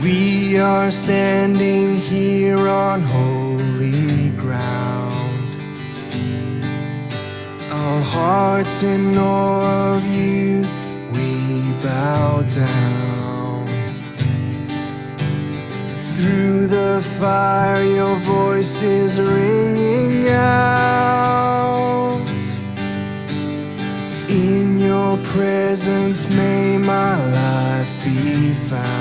We are standing here on holy ground, our hearts in awe of you, we bow down. Through the fire your voice is ringing out. In your presence may my life be found.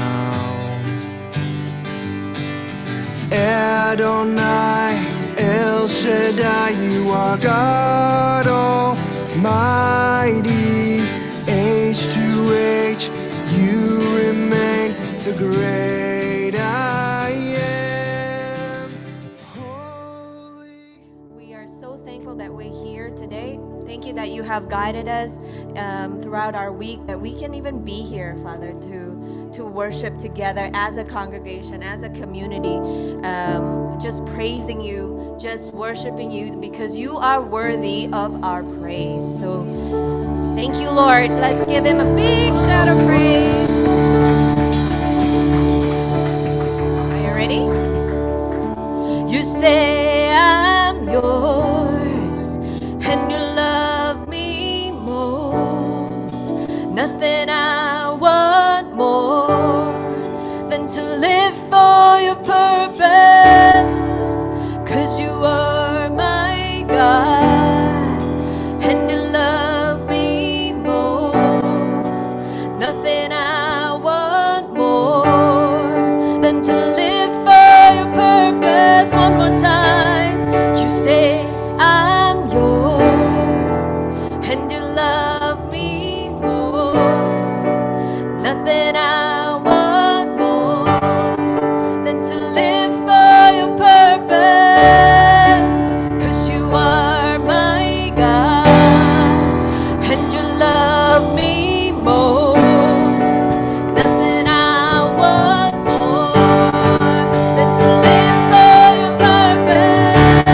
Adonai, El Shaddai, you are God Almighty. H2H, you remain the great I am. Holy. We are so thankful that we're here today. Thank you that you have guided us throughout our week, that we can even be here, Father, to worship together as a congregation, as a community, just praising you, just worshiping you, because you are worthy of our praise. So thank you, Lord. Let's give him a big shout of praise. Are you ready? You say I'm yours, and you love me most. Nothing I want more than to live for your purpose. 'Cause you are my God, and you love me most. Nothing I want more than to live for your purpose. One more time. You say I'm yours, and you love me most. Nothing I want more than to live for your purpose. 'Cause you are my God, and you love me most. Nothing I want more than to live for your purpose.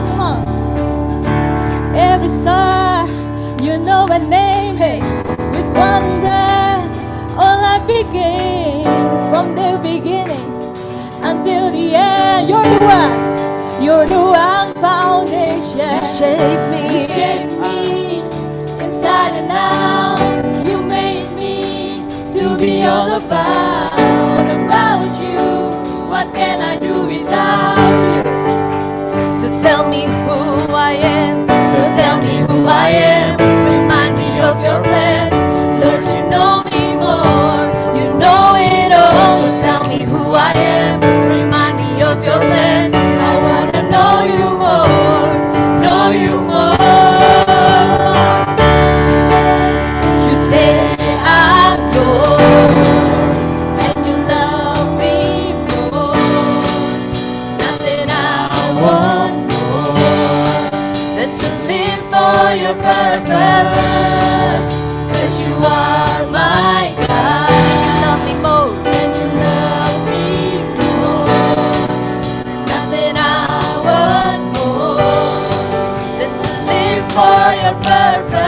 Come on. Every star, you know a name, hey. With one breath, all I begin. From the beginning until the end, you're the one. You're the one foundation. You shape me inside and out. You made me to be all about you. What can I do without you? So tell me who I am. So tell me who I am. Remind me of your plans. Lord, you know me more. You know it all. So tell me who I am. Remind me of your plans. I wanna know you more. Know you more. You say I'm yours, and you love me more. Nothing I want more than to live for your purpose. 'Cause you are my God, you love me most, and you love me more. Nothing I want more than to live for your purpose.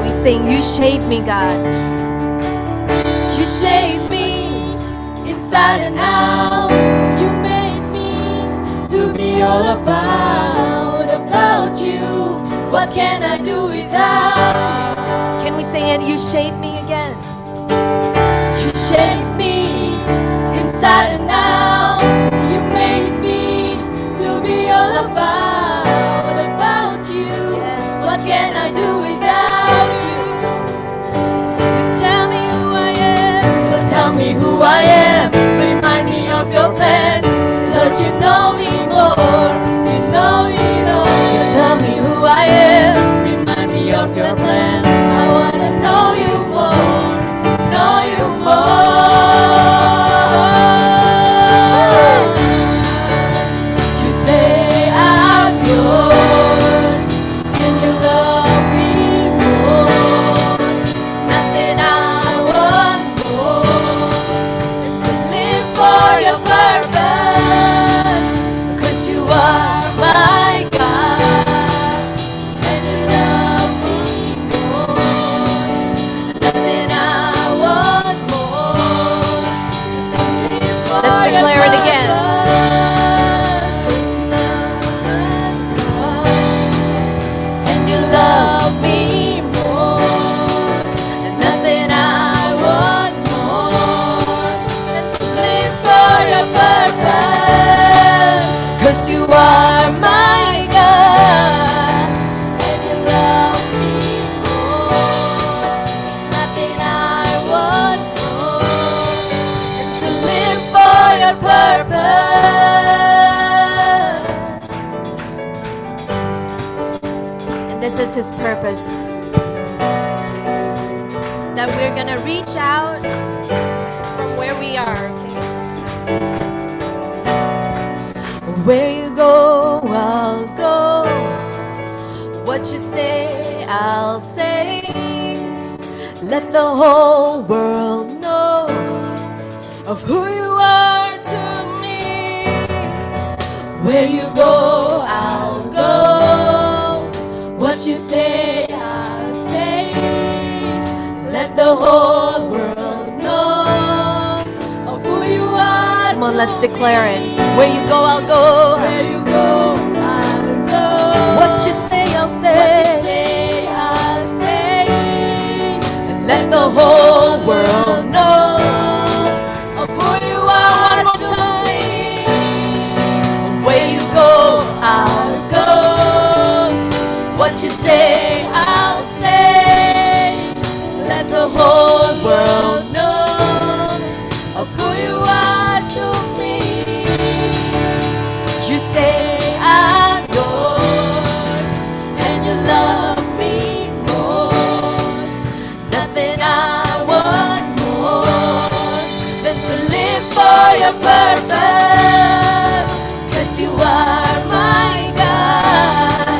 We sing, you shape me, God. You shape me inside and out. You made me to be all about you. What can I do without you? Can we sing it? You shape me again. You shape me inside and out. You made me to be all about you. What can I do without you? You tell me who I am. So tell me who I am. Remind me of your plans. Lord, you know me more. You know it all. You tell me who I am. Remind me of your plans. I wanna know you more. Know you more. You say I'm This is His purpose. That we're gonna reach out from where we are. Where you go, I'll go. What you say, I'll say. Let the whole world know of who you are to me. Where you go, I'll go. What you say, I'll say. Let the whole world know of who you are. Come on, let's declare it. Where you go, I'll go. Where you go, I'll go. What you say, I'll say. What you say, I'll say. And let the whole world know of who you are to me. Where you go, I'll go. What you say, I'll say. Let the whole world know of who you are to me. You say I'm yours, and you love me more. Nothing I want more than to live for your purpose. 'Cause you are my God,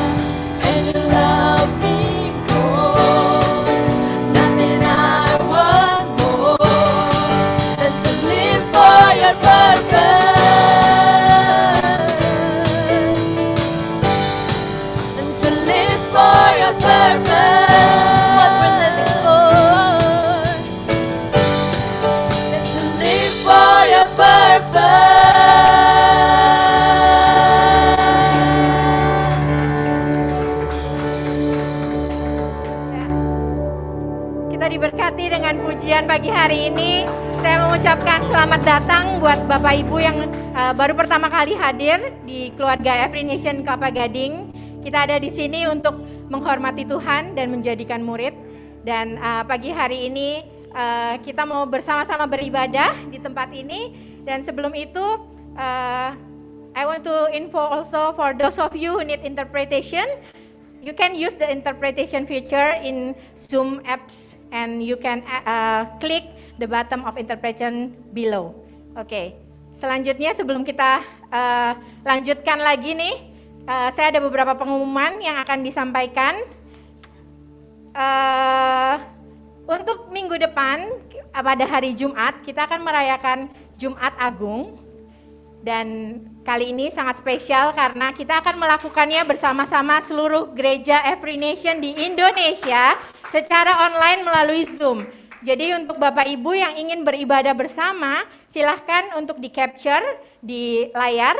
and you love me more. Nothing I want more than to live for your purpose. And to live for your purpose. What we're living for. And to live for your purpose. Kita diberkati dengan pujian pagi hari ini. Saya mengucapkan selamat datang buat Bapak Ibu yang baru pertama kali hadir di keluarga Every Nation Kelapa Gading. Kita ada di sini untuk menghormati Tuhan dan menjadikan murid. Dan pagi hari ini kita mau bersama-sama beribadah di tempat ini. Dan sebelum itu I want to info also for those of you who need interpretation. You can use the interpretation feature in Zoom apps and you can click the button of interpretation below. Oke, selanjutnya sebelum kita lanjutkan lagi nih, saya ada beberapa pengumuman yang akan disampaikan. Untuk minggu depan pada hari Jumat kita akan merayakan Jumat Agung. Dan kali ini sangat spesial karena kita akan melakukannya bersama-sama seluruh gereja Every Nation di Indonesia secara online melalui Zoom. Jadi untuk Bapak Ibu yang ingin beribadah bersama, silahkan untuk di-capture di layar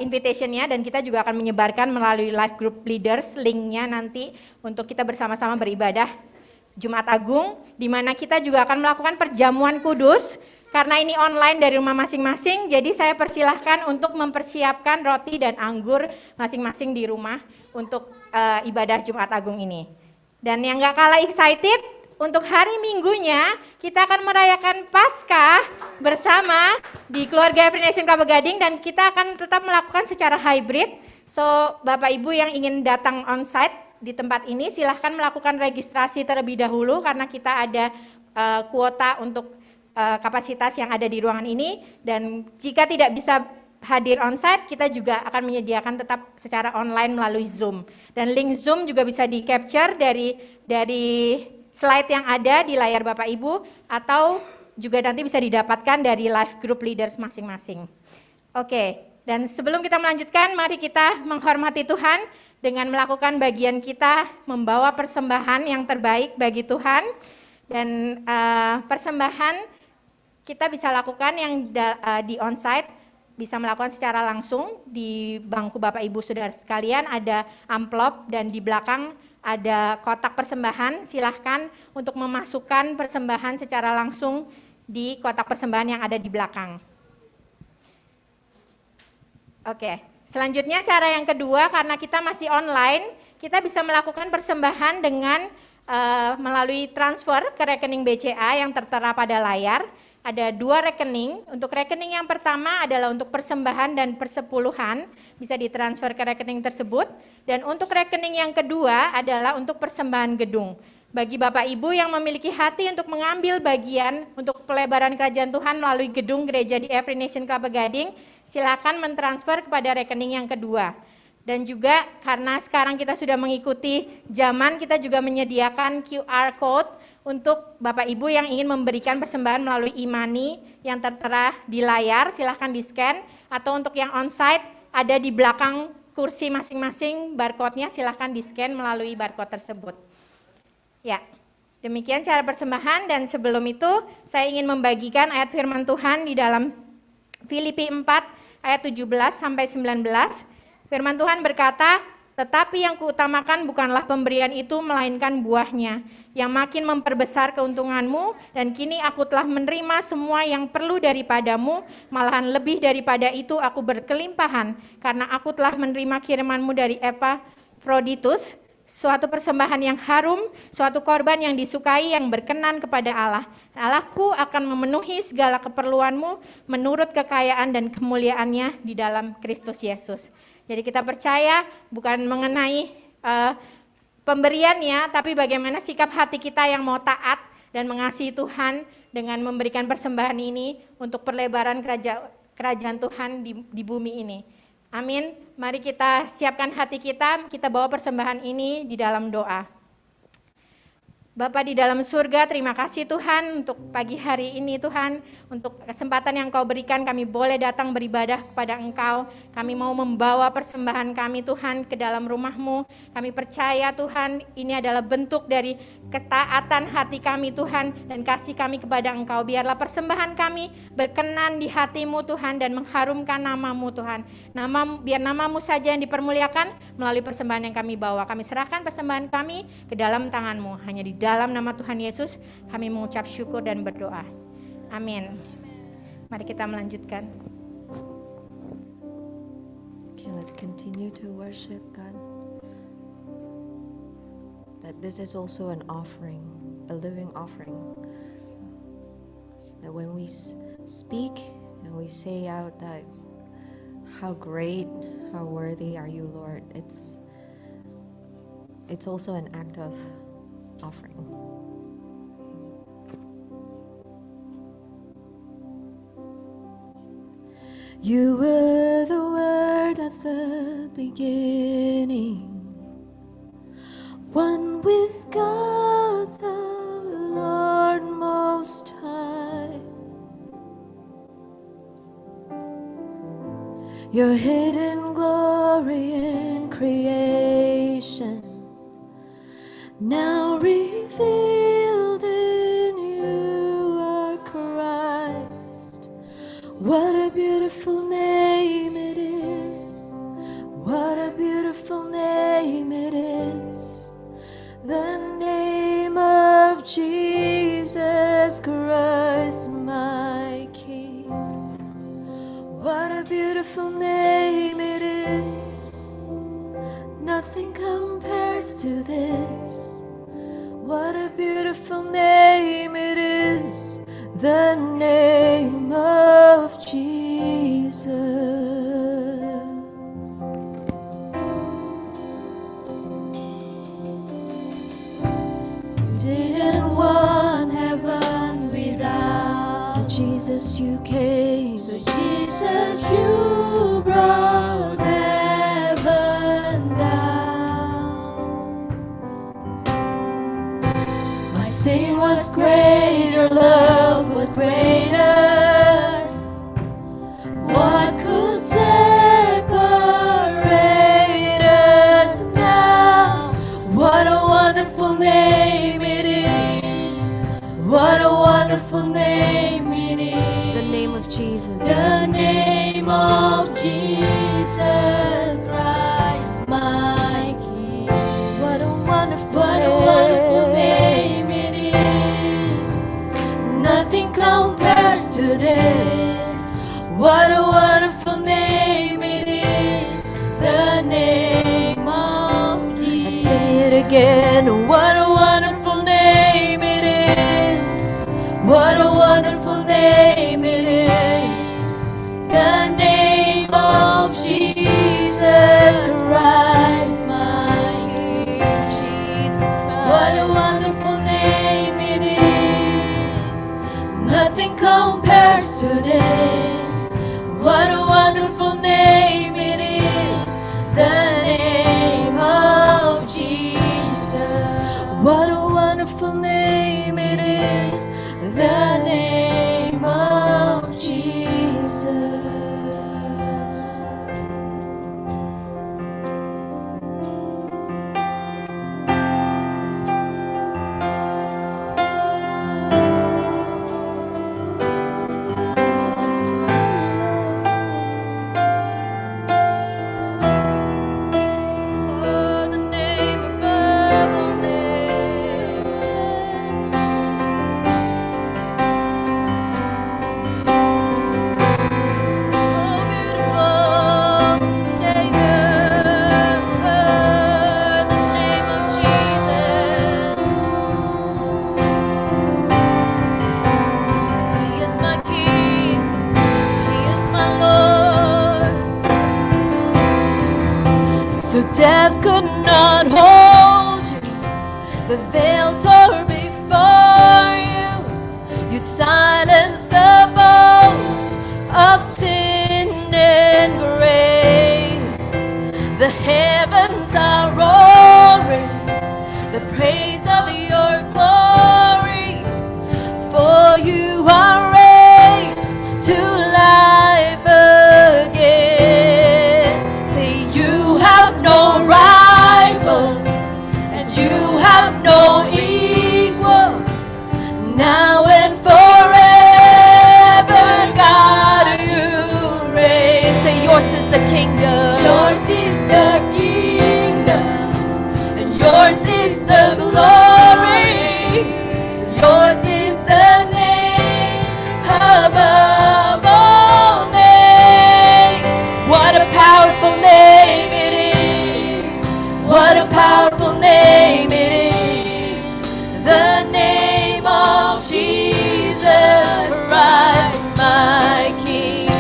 invitation-nya dan kita juga akan menyebarkan melalui live group leaders link-nya nanti untuk kita bersama-sama beribadah Jumat Agung, di mana kita juga akan melakukan perjamuan kudus. Karena ini online dari rumah masing-masing, jadi saya persilahkan untuk mempersiapkan roti dan anggur masing-masing di rumah untuk ibadah Jumat Agung ini. Dan yang gak kalah excited, untuk hari Minggunya kita akan merayakan Paskah bersama di keluarga Every Nation Kelapa Gading dan kita akan tetap melakukan secara hybrid. So Bapak Ibu yang ingin datang onsite di tempat ini silahkan melakukan registrasi terlebih dahulu karena kita ada kuota untuk kapasitas yang ada di ruangan ini, dan jika tidak bisa hadir onsite kita juga akan menyediakan tetap secara online melalui Zoom, dan link Zoom juga bisa di capture dari slide yang ada di layar Bapak Ibu atau juga nanti bisa didapatkan dari live group leaders masing-masing. Oke, dan sebelum kita melanjutkan mari kita menghormati Tuhan dengan melakukan bagian kita membawa persembahan yang terbaik bagi Tuhan. Dan persembahan kita bisa lakukan yang di onsite, bisa melakukan secara langsung di bangku Bapak Ibu Saudara sekalian, ada amplop dan di belakang ada kotak persembahan. Silahkan untuk memasukkan persembahan secara langsung di kotak persembahan yang ada di belakang. Oke, selanjutnya cara yang kedua, karena kita masih online, kita bisa melakukan persembahan dengan melalui transfer ke rekening BCA yang tertera pada layar. ada 2 rekening. Untuk rekening yang pertama adalah untuk persembahan dan persepuluhan, bisa ditransfer ke rekening tersebut. Dan untuk rekening yang kedua adalah untuk persembahan gedung. Bagi Bapak Ibu yang memiliki hati untuk mengambil bagian untuk pelebaran kerajaan Tuhan melalui gedung gereja di Every Nation Kelapa Gading, silakan mentransfer kepada rekening yang kedua. Dan juga karena sekarang kita sudah mengikuti zaman, kita juga menyediakan QR Code untuk Bapak Ibu yang ingin memberikan persembahan melalui e-money yang tertera di layar, silahkan di-scan. Atau untuk yang on-site, ada di belakang kursi masing-masing barcode-nya, silahkan di-scan melalui barcode tersebut. Ya, demikian cara persembahan. Dan sebelum itu, saya ingin membagikan ayat firman Tuhan di dalam Filipi 4 ayat 17 sampai 19. Firman Tuhan berkata, tetapi yang kuutamakan bukanlah pemberian itu, melainkan buahnya, yang makin memperbesar keuntunganmu, dan kini aku telah menerima semua yang perlu daripadamu, malahan lebih daripada itu aku berkelimpahan, karena aku telah menerima kirimanmu dari Epafroditus, suatu persembahan yang harum, suatu korban yang disukai, yang berkenan kepada Allah. Allahku akan memenuhi segala keperluanmu menurut kekayaan dan kemuliaannya di dalam Kristus Yesus. Jadi kita percaya bukan mengenai pemberiannya, tapi bagaimana sikap hati kita yang mau taat dan mengasihi Tuhan dengan memberikan persembahan ini untuk perlebaran kerajaan Tuhan di bumi ini. Amin. Mari kita siapkan hati kita bawa persembahan ini di dalam doa. Bapa di dalam surga, terima kasih Tuhan untuk pagi hari ini Tuhan, untuk kesempatan yang Kau berikan kami boleh datang beribadah kepada Engkau. Kami mau membawa persembahan kami Tuhan ke dalam rumah-Mu. Kami percaya Tuhan ini adalah bentuk dari ketaatan hati kami Tuhan dan kasih kami kepada Engkau. Biarlah persembahan kami berkenan di hati-Mu Tuhan dan mengharumkan nama-Mu Tuhan. Biar nama-Mu saja yang dipermuliakan melalui persembahan yang kami bawa. Kami serahkan persembahan kami ke dalam tangan-Mu. Hanya di dalam nama Tuhan Yesus kami mengucap syukur dan berdoa. Amin. Mari kita melanjutkan. Okay, let's continue to worship God. That this is also an offering, a living offering. That when we speak and we say out that how great, how worthy are you, Lord, it's also an act of offering. You were the Word at the beginning, one with God the Lord Most High. Your hidden glory in creation, now revealed in you are Christ. What a beautiful name it is. What a beautiful name it is. The name of Jesus Christ, my King. What a beautiful name it is. Nothing compares to this. What a beautiful name it is, the name of Jesus. Didn't want heaven without. So Jesus, you came. So Jesus, you brought heaven down. My sin was great, your love was greater. What could separate us now? What a wonderful name it is. What a wonderful name it is. The name of Jesus. The name of Jesus Christ, my King. What a wonderful What a wonderful name it is. Nothing compares to this. What a wonderful name it is. The name of Let's Jesus. sing it again. What a wonderful name it is. What a wonderful name compares to this. What a wonderful name it is, the name of Jesus. What a wonderful name it is, the name of Jesus. Oh, the name above all names. Oh, beautiful Savior, the name of Jesus. He is my King, He is my Lord. So death could not hold you, the veil tore before you. You'd silence the boast of sin and grave. The heavens are roaring, the praise of your glory. For you are raised to life again. Say you have no rival, and you have no equal. Now and forever, God, you reign. Say yours is the kingdom. Yours is the kingdom, and yours is the glory. Yours is the name above all names. What a powerful name it is. What a powerful name it is. The name of Jesus Christ, my King.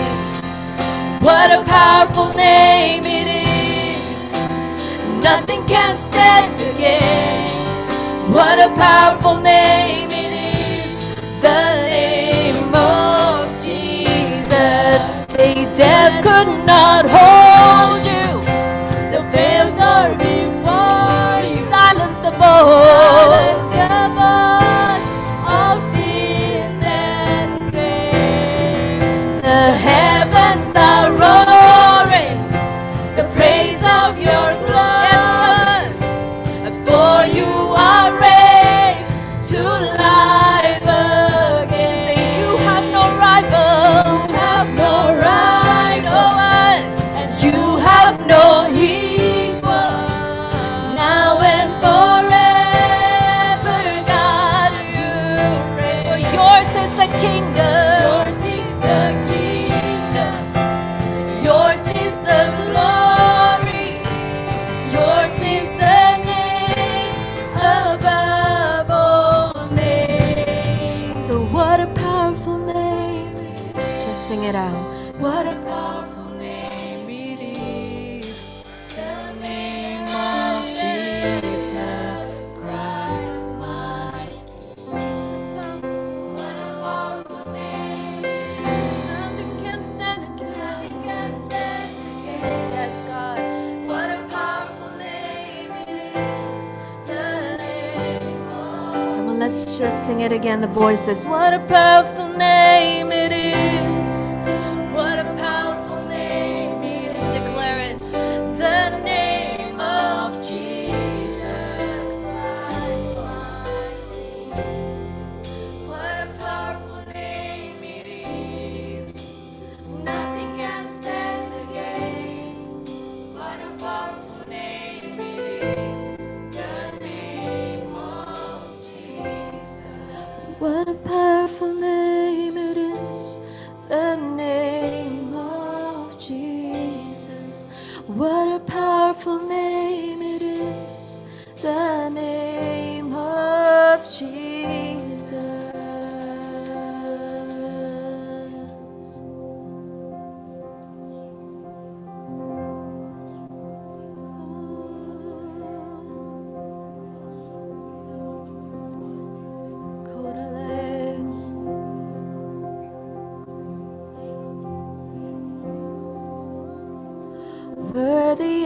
What a powerful name it is. Nothing can stand against. What a powerful name it is. The name of Jesus. Say death could not hold you. The veil tore before you. Silence the voice. Silence the voice of sin and grave. The heavens are roaring, the praise of your glory. For you are raised to life again. Say you have no rival. You have no rival. And you have no equal. Now and forever, God, you reign. For yours is the kingdom. Yours is the kingdom. Yours is the glory. Yours is the name above all names. So what a powerful name. Just sing it out. What a powerful name it is. The name of Jesus Christ, my King. What a powerful name. Nothing can stand against. Nothing can stand against. Yes, God. What a powerful name it is. The name of. Come on, let's just sing it again. The voices. What a powerful name it is. What a powerful name it is. Declare it. The name of Jesus Christ, my King. What a powerful name it is. Nothing can stand against. What a powerful name it is. The name of Jesus. What a powerful name it is. The name of Jesus. What a powerful name it is. The name of Jesus.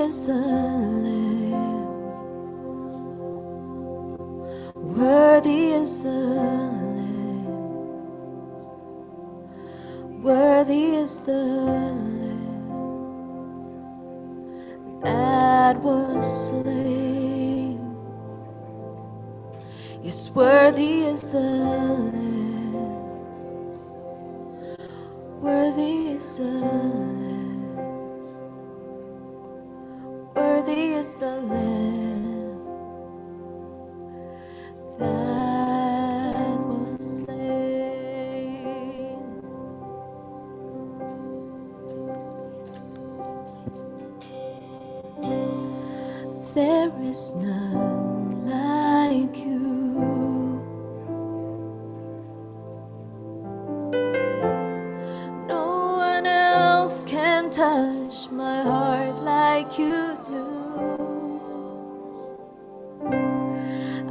is the Lamb. Worthy is the Lamb. Worthy is the Lamb that was slain. Yes, worthy is the Lamb. Worthy is the Lamb. Worthy is the Lamb that was slain. There is none like you. No one else can touch my heart like you do.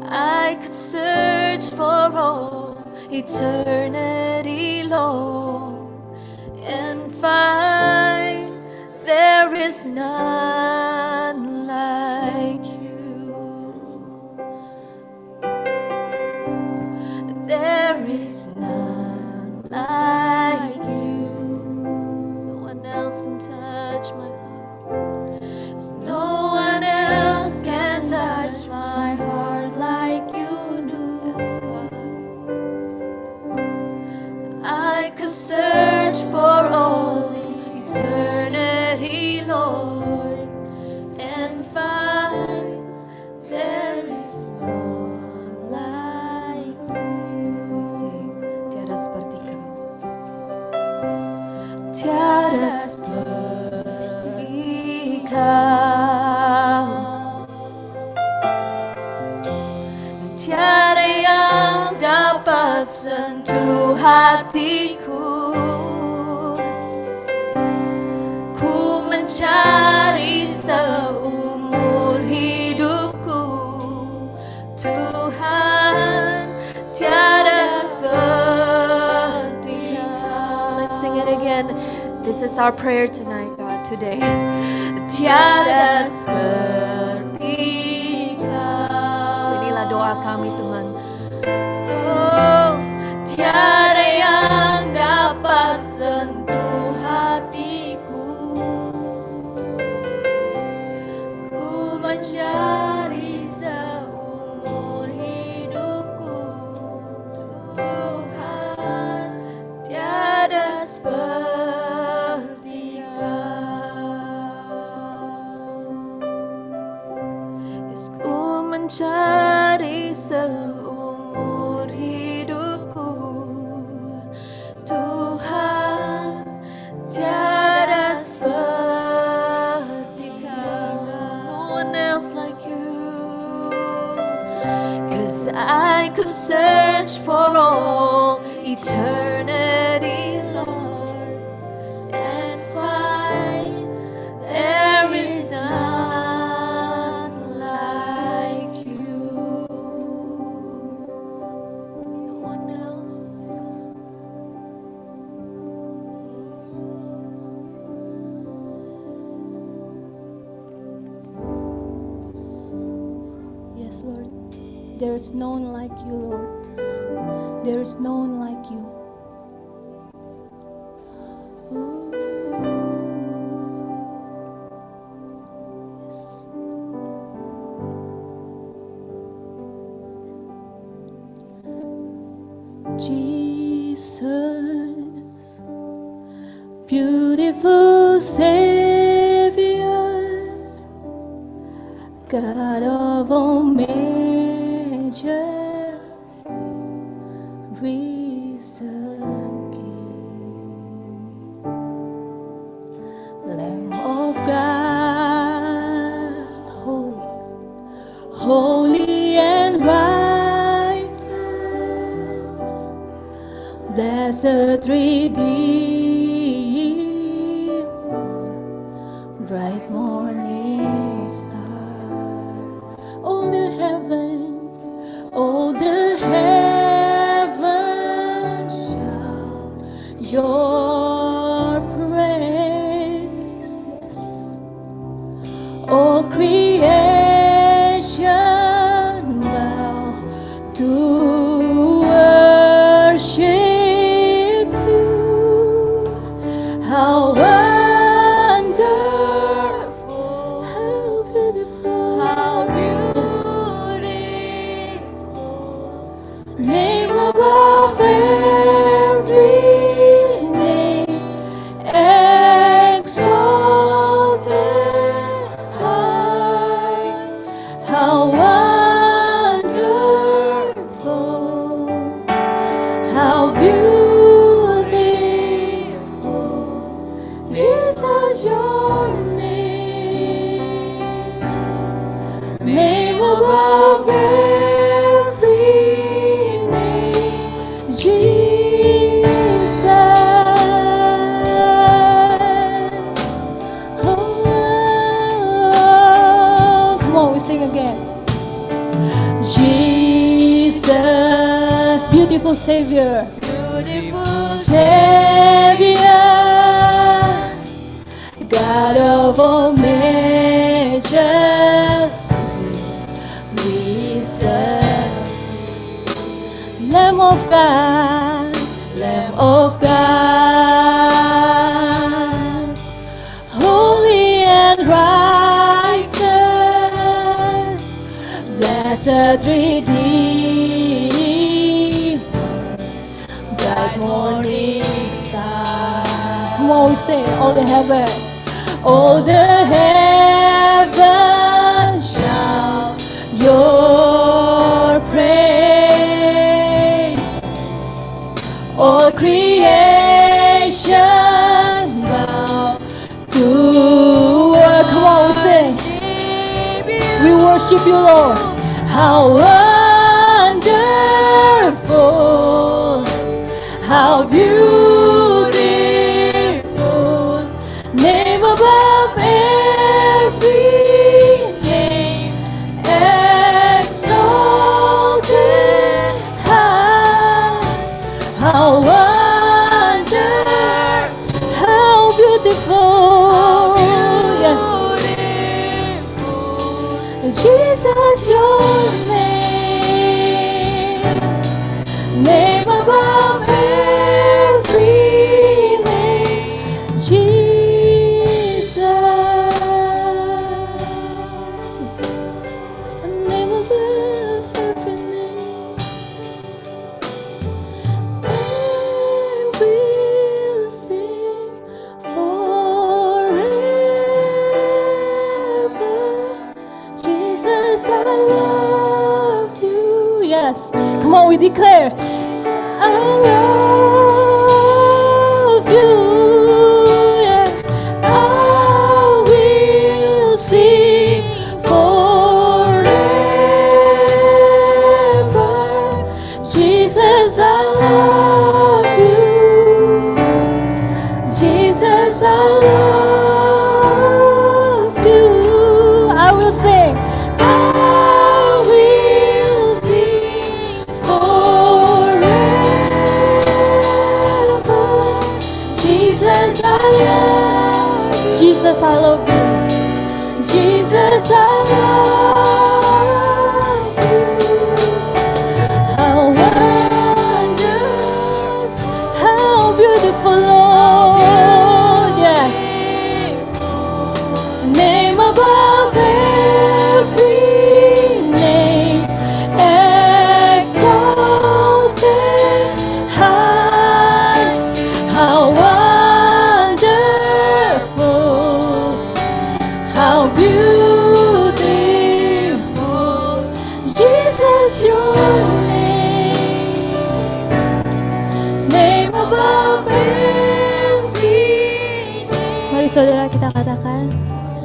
I could search for all eternity long and find there is none like you. There is none like you. No one else can touch my heart. No one else can touch my heart like you do. I could search for all eternity, Lord, and find there is none like you. We sing, tiada seperti kau. Tiada seperti kau. Tiada yang dapat sentuh hatiku. Ku mencari seumur hidupku, Tuhan, tiada seperti Kau. Let's sing it again. This is our prayer tonight, God, today. Tiada seperti Kau. Inilah doa kami, Tuhan. Oh, tiada yang dapat sentuh hatiku. Ku mencari seumur hidupku, Tuhan, tiada seperti Kau. Yes, ku mencari seumur hidupku, Tuhan, tiada seperti Kau. No one else like you. 'Cause I could search for all eternity, Lord, and find there is none like you. No one else. Yes, Lord. There is no one like you, Lord. There is no one like you. Yes. Jesus, beautiful Savior, God of all majesty, risen King, Lamb of God, holy and righteous, blessed Redeemer, bright morning star. All the heavens shout your praise. Yes. All creation bow to worship you. How wonderful, how beautiful, How beautiful. name above every name, exalted high. How wonderful, how beautiful, Jesus, your name above every name, Jesus. Oh, come on, we sing again. Jesus, beautiful Savior, Beautiful Savior, God of all majesty, we serve. Lamb of God, Lamb of God, holy and righteous, blessed Redeemer, bright morning star. Come on, we sing all the heaven. All the heavens shout your praise. All creation bow to work. Come on, we sing. We worship you, Lord. How wonderful, how beautiful, name above every name, exalted high. How wonderful, how beautiful, yes, Jesus, your name above every name, Jesus, name above every name. I will sing forever. Jesus, I love you. Yes, come on, we declare. I love you. Yeah. I will sing forever. Jesus, I love you. Jesus, I love you. I will sing. I will sing forever. Jesus, I love you. Jesus, I love you. Jesus, I love you. How wonderful, how beautiful, Lord, yes. Name above every name, exalted high. How wonderful, how beautiful, Jesus, your name above every name. Mari saudara kita katakan.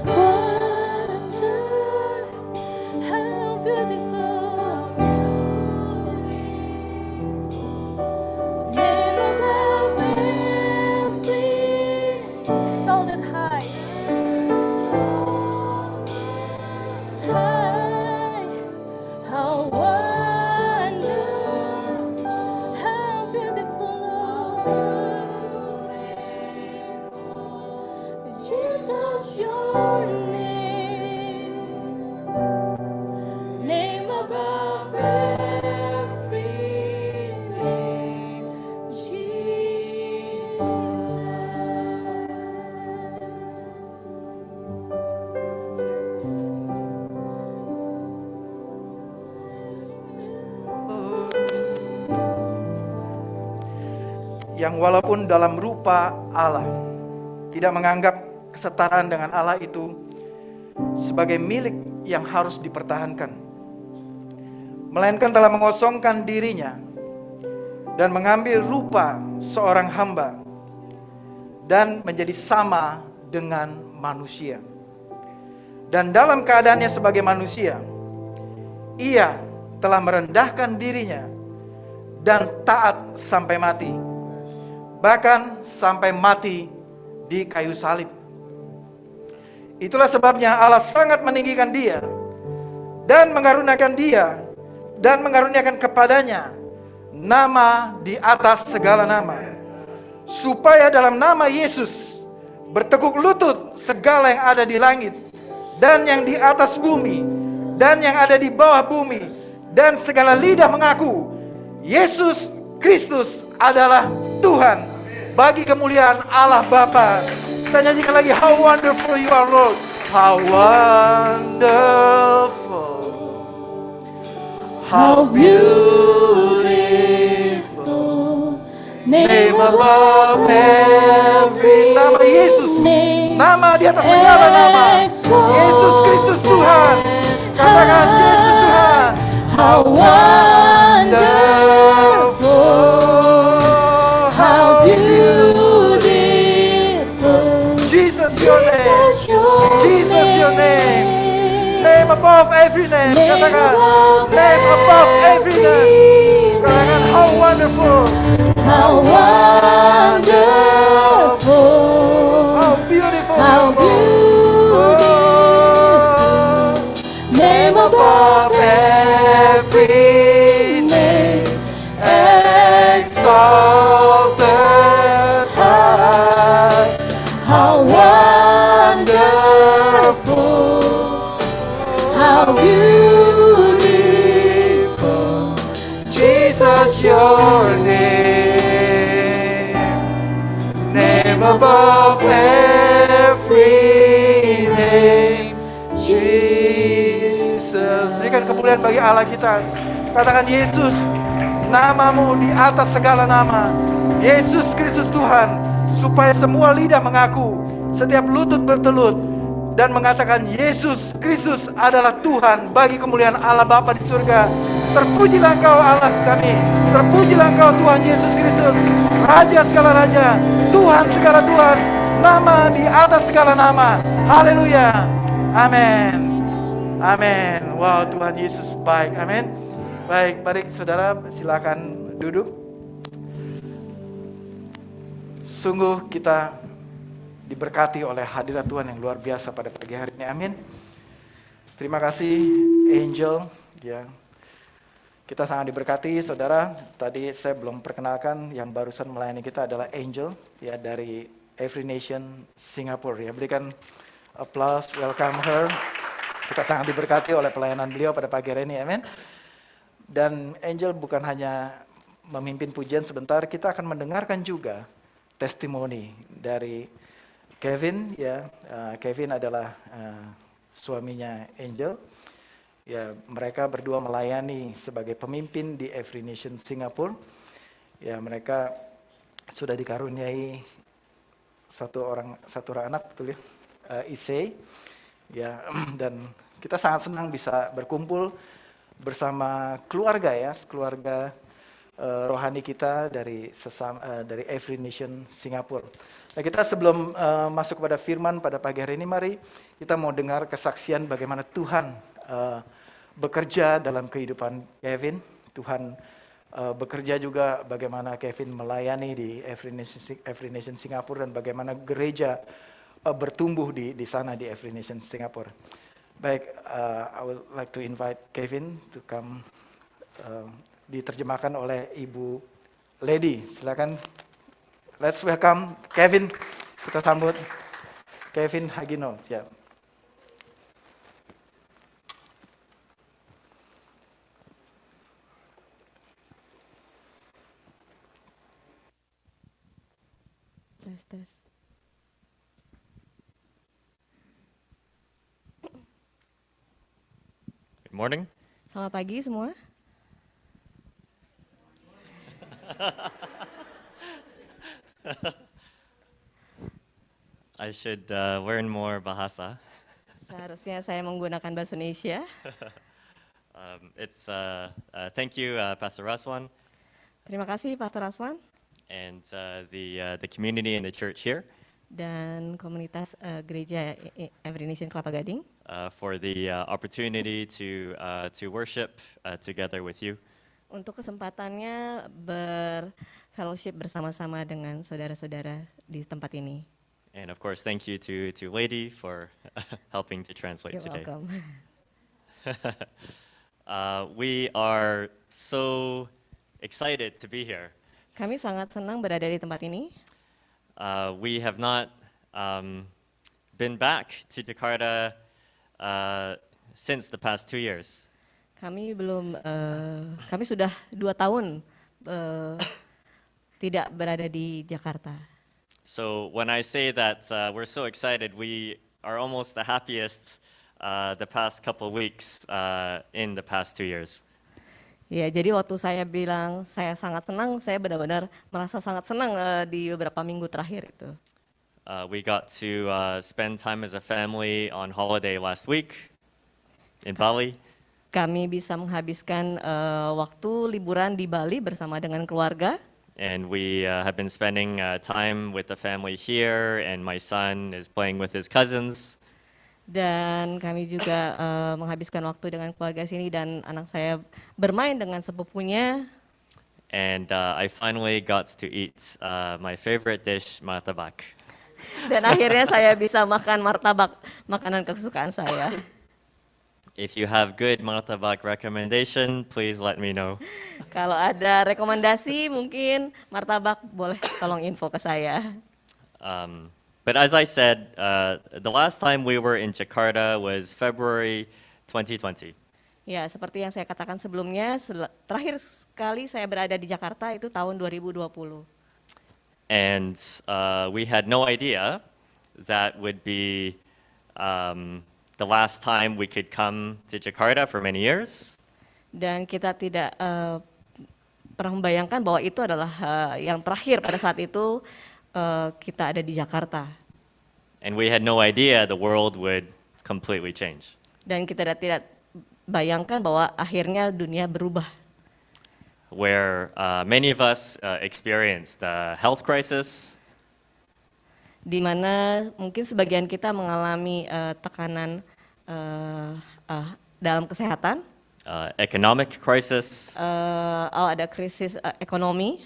Wonder, how beautiful, name above every, exalted high, high. How wonderful, how beautiful, Lord, Jesus, your yang walaupun dalam rupa Allah, tidak menganggap kesetaraan dengan Allah itu sebagai milik yang harus dipertahankan, melainkan telah mengosongkan dirinya dan mengambil rupa seorang hamba dan menjadi sama dengan manusia. Dan dalam keadaannya sebagai manusia, ia telah merendahkan dirinya dan taat sampai mati, bahkan sampai mati di kayu salib. Itulah sebabnya Allah sangat meninggikan dia dan mengaruniakan kepadanya nama di atas segala nama, supaya dalam nama Yesus bertekuk lutut segala yang ada di langit dan yang di atas bumi dan yang ada di bawah bumi, dan segala lidah mengaku Yesus Kristus adalah Tuhan, bagi kemuliaan Allah Bapa. Kita nyanyikan lagi, how wonderful you are Lord, how wonderful, how beautiful, name above every nama Yesus, nama di atas segala nama, Yesus Kristus Tuhan. Katakan Yesus Tuhan, How wonderful, how beautiful, Jesus your name, Jesus your name, name above every name. Katakan name above every name. Katakan how wonderful, how wonderful, how beautiful, how beautiful, name above every name, exalted high, how wonderful, how beautiful, Jesus your name, name above every name, Jesus. Berikan kemuliaan bagi Allah kita. Katakan Yesus, namamu di atas segala nama, Yesus Kristus Tuhan, supaya semua lidah mengaku, setiap lutut bertelut dan mengatakan Yesus Kristus adalah Tuhan, bagi kemuliaan Allah Bapa di surga. Terpujilah Engkau Allah kami, terpujilah Engkau Tuhan Yesus Kristus, Raja segala raja, Tuhan segala Tuhan, nama di atas segala nama. Haleluya. Amin. Amin. Wow, Tuhan Yesus baik. Amin. Baik, mari saudara silakan duduk. Sungguh kita diberkati oleh hadirat Tuhan yang luar biasa pada pagi hari ini. Amin. Terima kasih Angel ya. Kita sangat diberkati saudara. Tadi saya belum perkenalkan, yang barusan melayani kita adalah Angel ya, dari Every Nation Singapura ya. Berikan applause, welcome her. Kita sangat diberkati oleh pelayanan beliau pada pagi hari ini. Amin. Dan Angel bukan hanya memimpin pujian sebentar, kita akan mendengarkan juga testimoni dari Kevin ya. Kevin adalah suaminya Angel. Ya, mereka berdua melayani sebagai pemimpin di Every Nation Singapura. Ya, mereka sudah dikaruniai satu orang anak, betul ya, Isay. Ya, dan kita sangat senang bisa berkumpul bersama keluarga ya, keluarga rohani kita dari Every Nation Singapura. Nah, kita sebelum masuk kepada firman pada pagi hari ini, mari kita mau dengar kesaksian bagaimana Tuhan bekerja dalam kehidupan Kevin. Tuhan bekerja juga bagaimana Kevin melayani di Every Nation Singapura, dan bagaimana gereja bertumbuh di sana di Every Nation Singapura. Baik, I would like to invite Kevin to come. Diterjemahkan oleh Ibu Lady. Silakan. Let's welcome Kevin. Kita sambut Kevin Hagino. Ya. Tes. Good morning. Selamat pagi semua. I should learn more bahasa. Seharusnya saya menggunakan bahasa Indonesia. Thank you, Pastor Raswan, Terima kasih Pastor Aswan and the community and the church here dan komunitas gereja Every Nation Kelapa Gading for the opportunity to worship together with you. untuk kesempatannya berfellowship bersama-sama dengan saudara-saudara di tempat ini. And of course, thank you to Lady for helping to translate You're today. welcome. We are so excited to be here. Kami sangat senang berada di tempat ini. We have not been back to Jakarta since the past 2 years. Kami sudah 2 tahun tidak berada di Jakarta. So when I say that we're so excited, we are almost the happiest the past couple weeks in the past 2 years. Ya, jadi waktu saya bilang saya sangat senang, saya benar-benar merasa sangat senang di beberapa minggu terakhir itu. We got to spend time as a family on holiday last week in Bali. Kami bisa menghabiskan waktu liburan di Bali bersama dengan keluarga. And we have been spending time with the family here, and my son is playing with his cousins. Dan kami juga menghabiskan waktu dengan keluarga sini dan anak saya bermain dengan sepupunya. And I finally got to eat my favorite dish, martabak. Dan akhirnya saya bisa makan martabak, makanan kesukaan saya. If you have good martabak recommendation, please let me know. Kalau ada rekomendasi mungkin martabak boleh tolong info ke saya. But as I said, the last time we were in Jakarta was February 2020. Ya, seperti yang saya katakan sebelumnya, terakhir sekali saya berada di Jakarta itu tahun 2020. And we had no idea that would be the last time we could come to Jakarta for many years. Dan kita tidak pernah membayangkan bahwa itu adalah yang terakhir pada saat itu kita ada di Jakarta. And we had no idea the world would completely change. Dan kita tidak bayangkan bahwa akhirnya dunia berubah. Where many of us experienced a health crisis, Di mana mungkin sebagian kita mengalami tekanan dalam kesehatan, economic crisis, ada krisis ekonomi,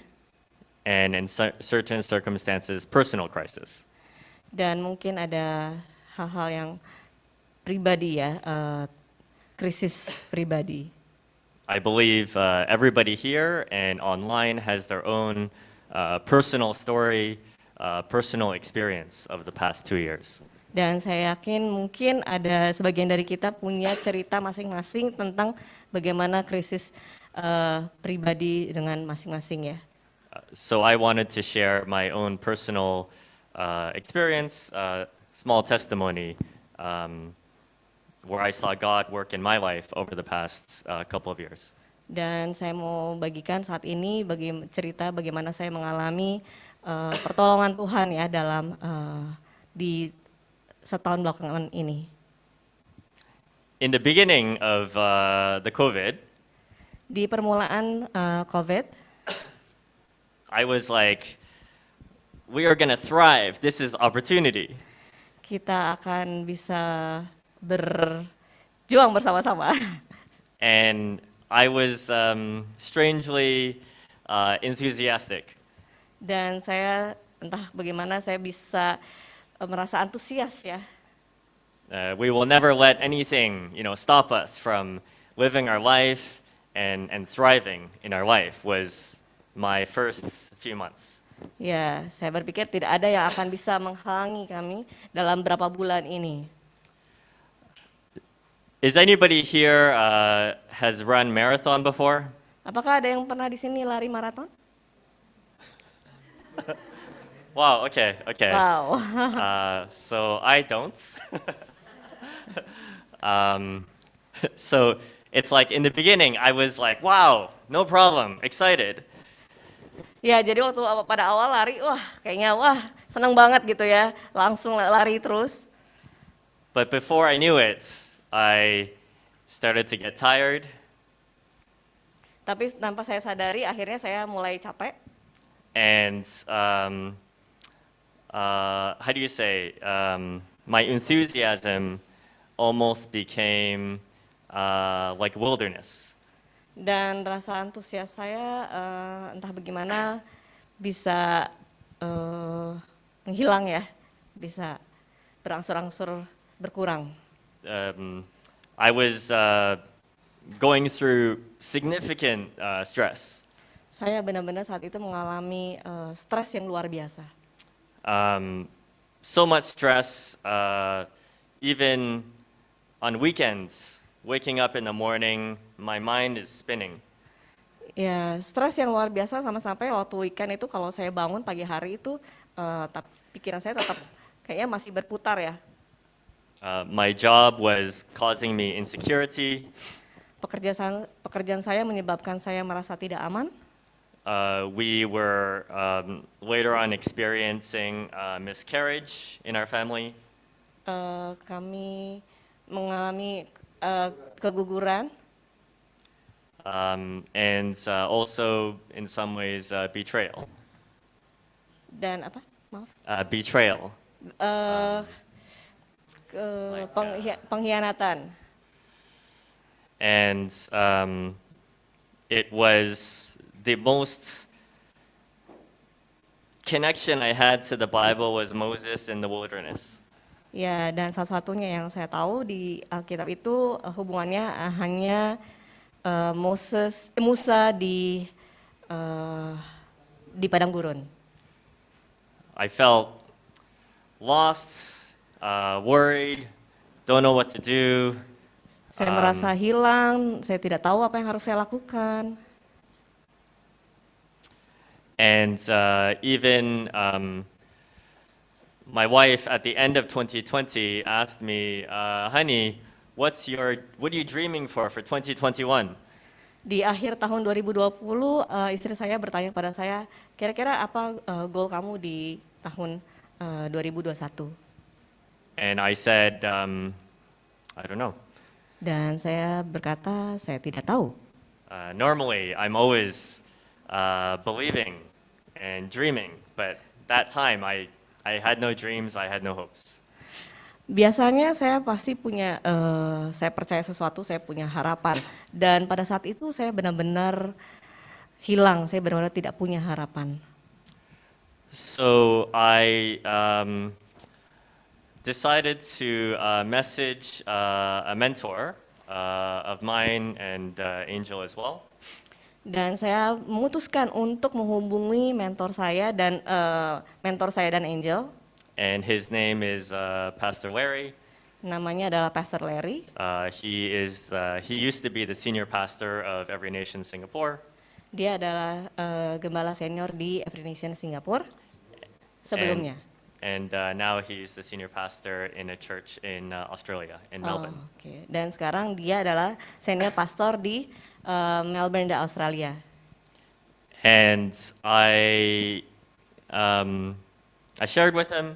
and in certain circumstances, personal crisis. dan mungkin ada hal-hal yang pribadi ya, krisis pribadi. I believe everybody here and online has their own personal story, personal experience of the past 2 years. Dan saya yakin mungkin ada sebagian dari kita punya cerita masing-masing tentang bagaimana krisis pribadi dengan masing-masing ya. So I wanted to share my own personal experience, small testimony, where I saw God work in my life over the past couple of years. Dan saya mau bagikan saat ini cerita bagaimana saya mengalami pertolongan Tuhan ya dalam di setahun belakangan ini. In the beginning of the COVID, Di permulaan COVID, I was like, we are gonna thrive. This is opportunity. kita akan bisa berjuang bersama-sama. And I was strangely enthusiastic. Dan saya entah bagaimana saya bisa merasa antusias ya. We will never let anything, stop us from living our life and thriving in our life was my first few months. Ya, saya berpikir tidak ada yang akan bisa menghalangi kami dalam berapa bulan ini. Is anybody here has run marathon before? Apakah ada yang pernah di sini lari maraton? Wow, okay. Wow. So I don't. So it's like in the beginning, I was like, wow, no problem, excited. Ya, jadi waktu pada awal lari, wah kayaknya wah seneng banget gitu ya, langsung lari terus. But before I knew it, I started to get tired, Tapi tanpa saya sadari, akhirnya saya mulai capek. and how do you say, my enthusiasm almost became like wilderness. Dan rasa antusias saya entah bagaimana bisa menghilang ya, bisa berangsur-angsur berkurang. I was going through significant stress. Saya benar-benar saat itu mengalami stres yang luar biasa. So much stress, even on weekends, waking up in the morning, my mind is spinning. Ya, stres yang luar biasa sampai waktu weekend itu kalau saya bangun pagi hari itu pikiran saya tetap kayaknya masih berputar ya. My job was causing me insecurity. Pekerjaan saya menyebabkan saya merasa tidak aman. We were later on experiencing miscarriage in our family. Kami mengalami keguguran And also in some ways betrayal. dan apa? Maaf. Betrayal. Pengkhianatan. And it was the most connection I had to the Bible was Moses in the wilderness. Ya, dan satu-satunya yang saya tahu di Alkitab itu hubungannya hanya Musa di padang gurun. I felt lost, worried, don't know what to do. Saya merasa hilang, saya tidak tahu apa yang harus saya lakukan. And even my wife at the end of 2020 asked me, honey, what are you dreaming for 2021? Di akhir tahun 2020, istri saya bertanya pada saya, kira-kira apa goal kamu di tahun 2021? And I said, I don't know. Dan saya berkata, saya tidak tahu. Normally, I'm always believing and dreaming, but that time I had no dreams, I had no hopes. Biasanya saya pasti punya, saya percaya sesuatu, saya punya harapan. Dan pada saat itu saya benar-benar hilang, saya benar-benar tidak punya harapan. So I decided to message a mentor of mine and Angel as well. Dan saya memutuskan untuk menghubungi mentor saya dan Angel. And his name is Pastor Larry. Namanya adalah Pastor Larry. He used to be the senior pastor of Every Nation Singapore. Dia adalah gembala senior di Every Nation Singapore sebelumnya. And now he's the senior pastor in a church in Australia, in Melbourne. Okay. Dan sekarang dia adalah senior pastor di Melbourne, di Australia. And I shared with him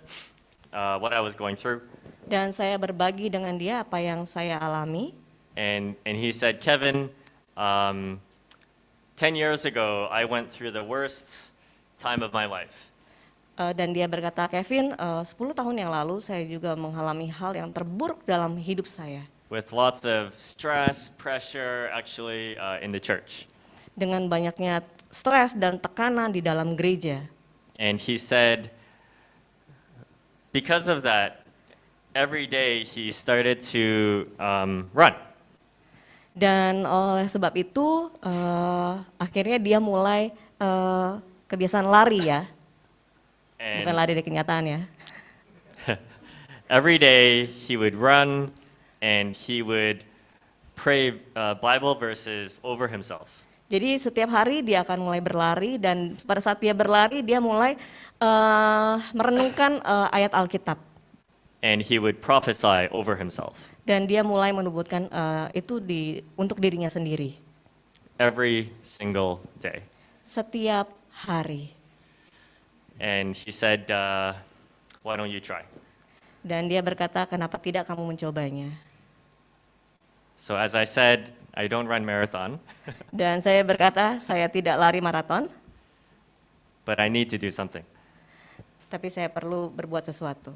what I was going through. Dan saya berbagi dengan dia apa yang saya alami. And he said, Kevin, 10 years ago, I went through the worst time of my life. Dan dia berkata, Kevin, 10 tahun yang lalu saya juga mengalami hal yang terburuk dalam hidup saya. With lots of stress, pressure, actually, in the church. Dengan banyaknya stres dan tekanan di dalam gereja. And he said, because of that, every day he started to run. Dan oleh sebab itu, akhirnya dia mulai kebiasaan lari ya. Bukan And lari dari kenyataan ya. every day he would run and he would pray Bible verses over himself. Jadi setiap hari dia akan mulai berlari dan pada saat dia berlari dia mulai merenungkan ayat Alkitab. And he would prophesy over himself. Dan dia mulai menubuatkan itu untuk dirinya sendiri. Every single day. Setiap hari. And he said, why don't you try? Dan dia berkata, kenapa tidak kamu mencobanya? So as I said, I don't run marathon, Dan saya berkata, saya tidak lari maraton, but I need to do something. tapi saya perlu berbuat sesuatu.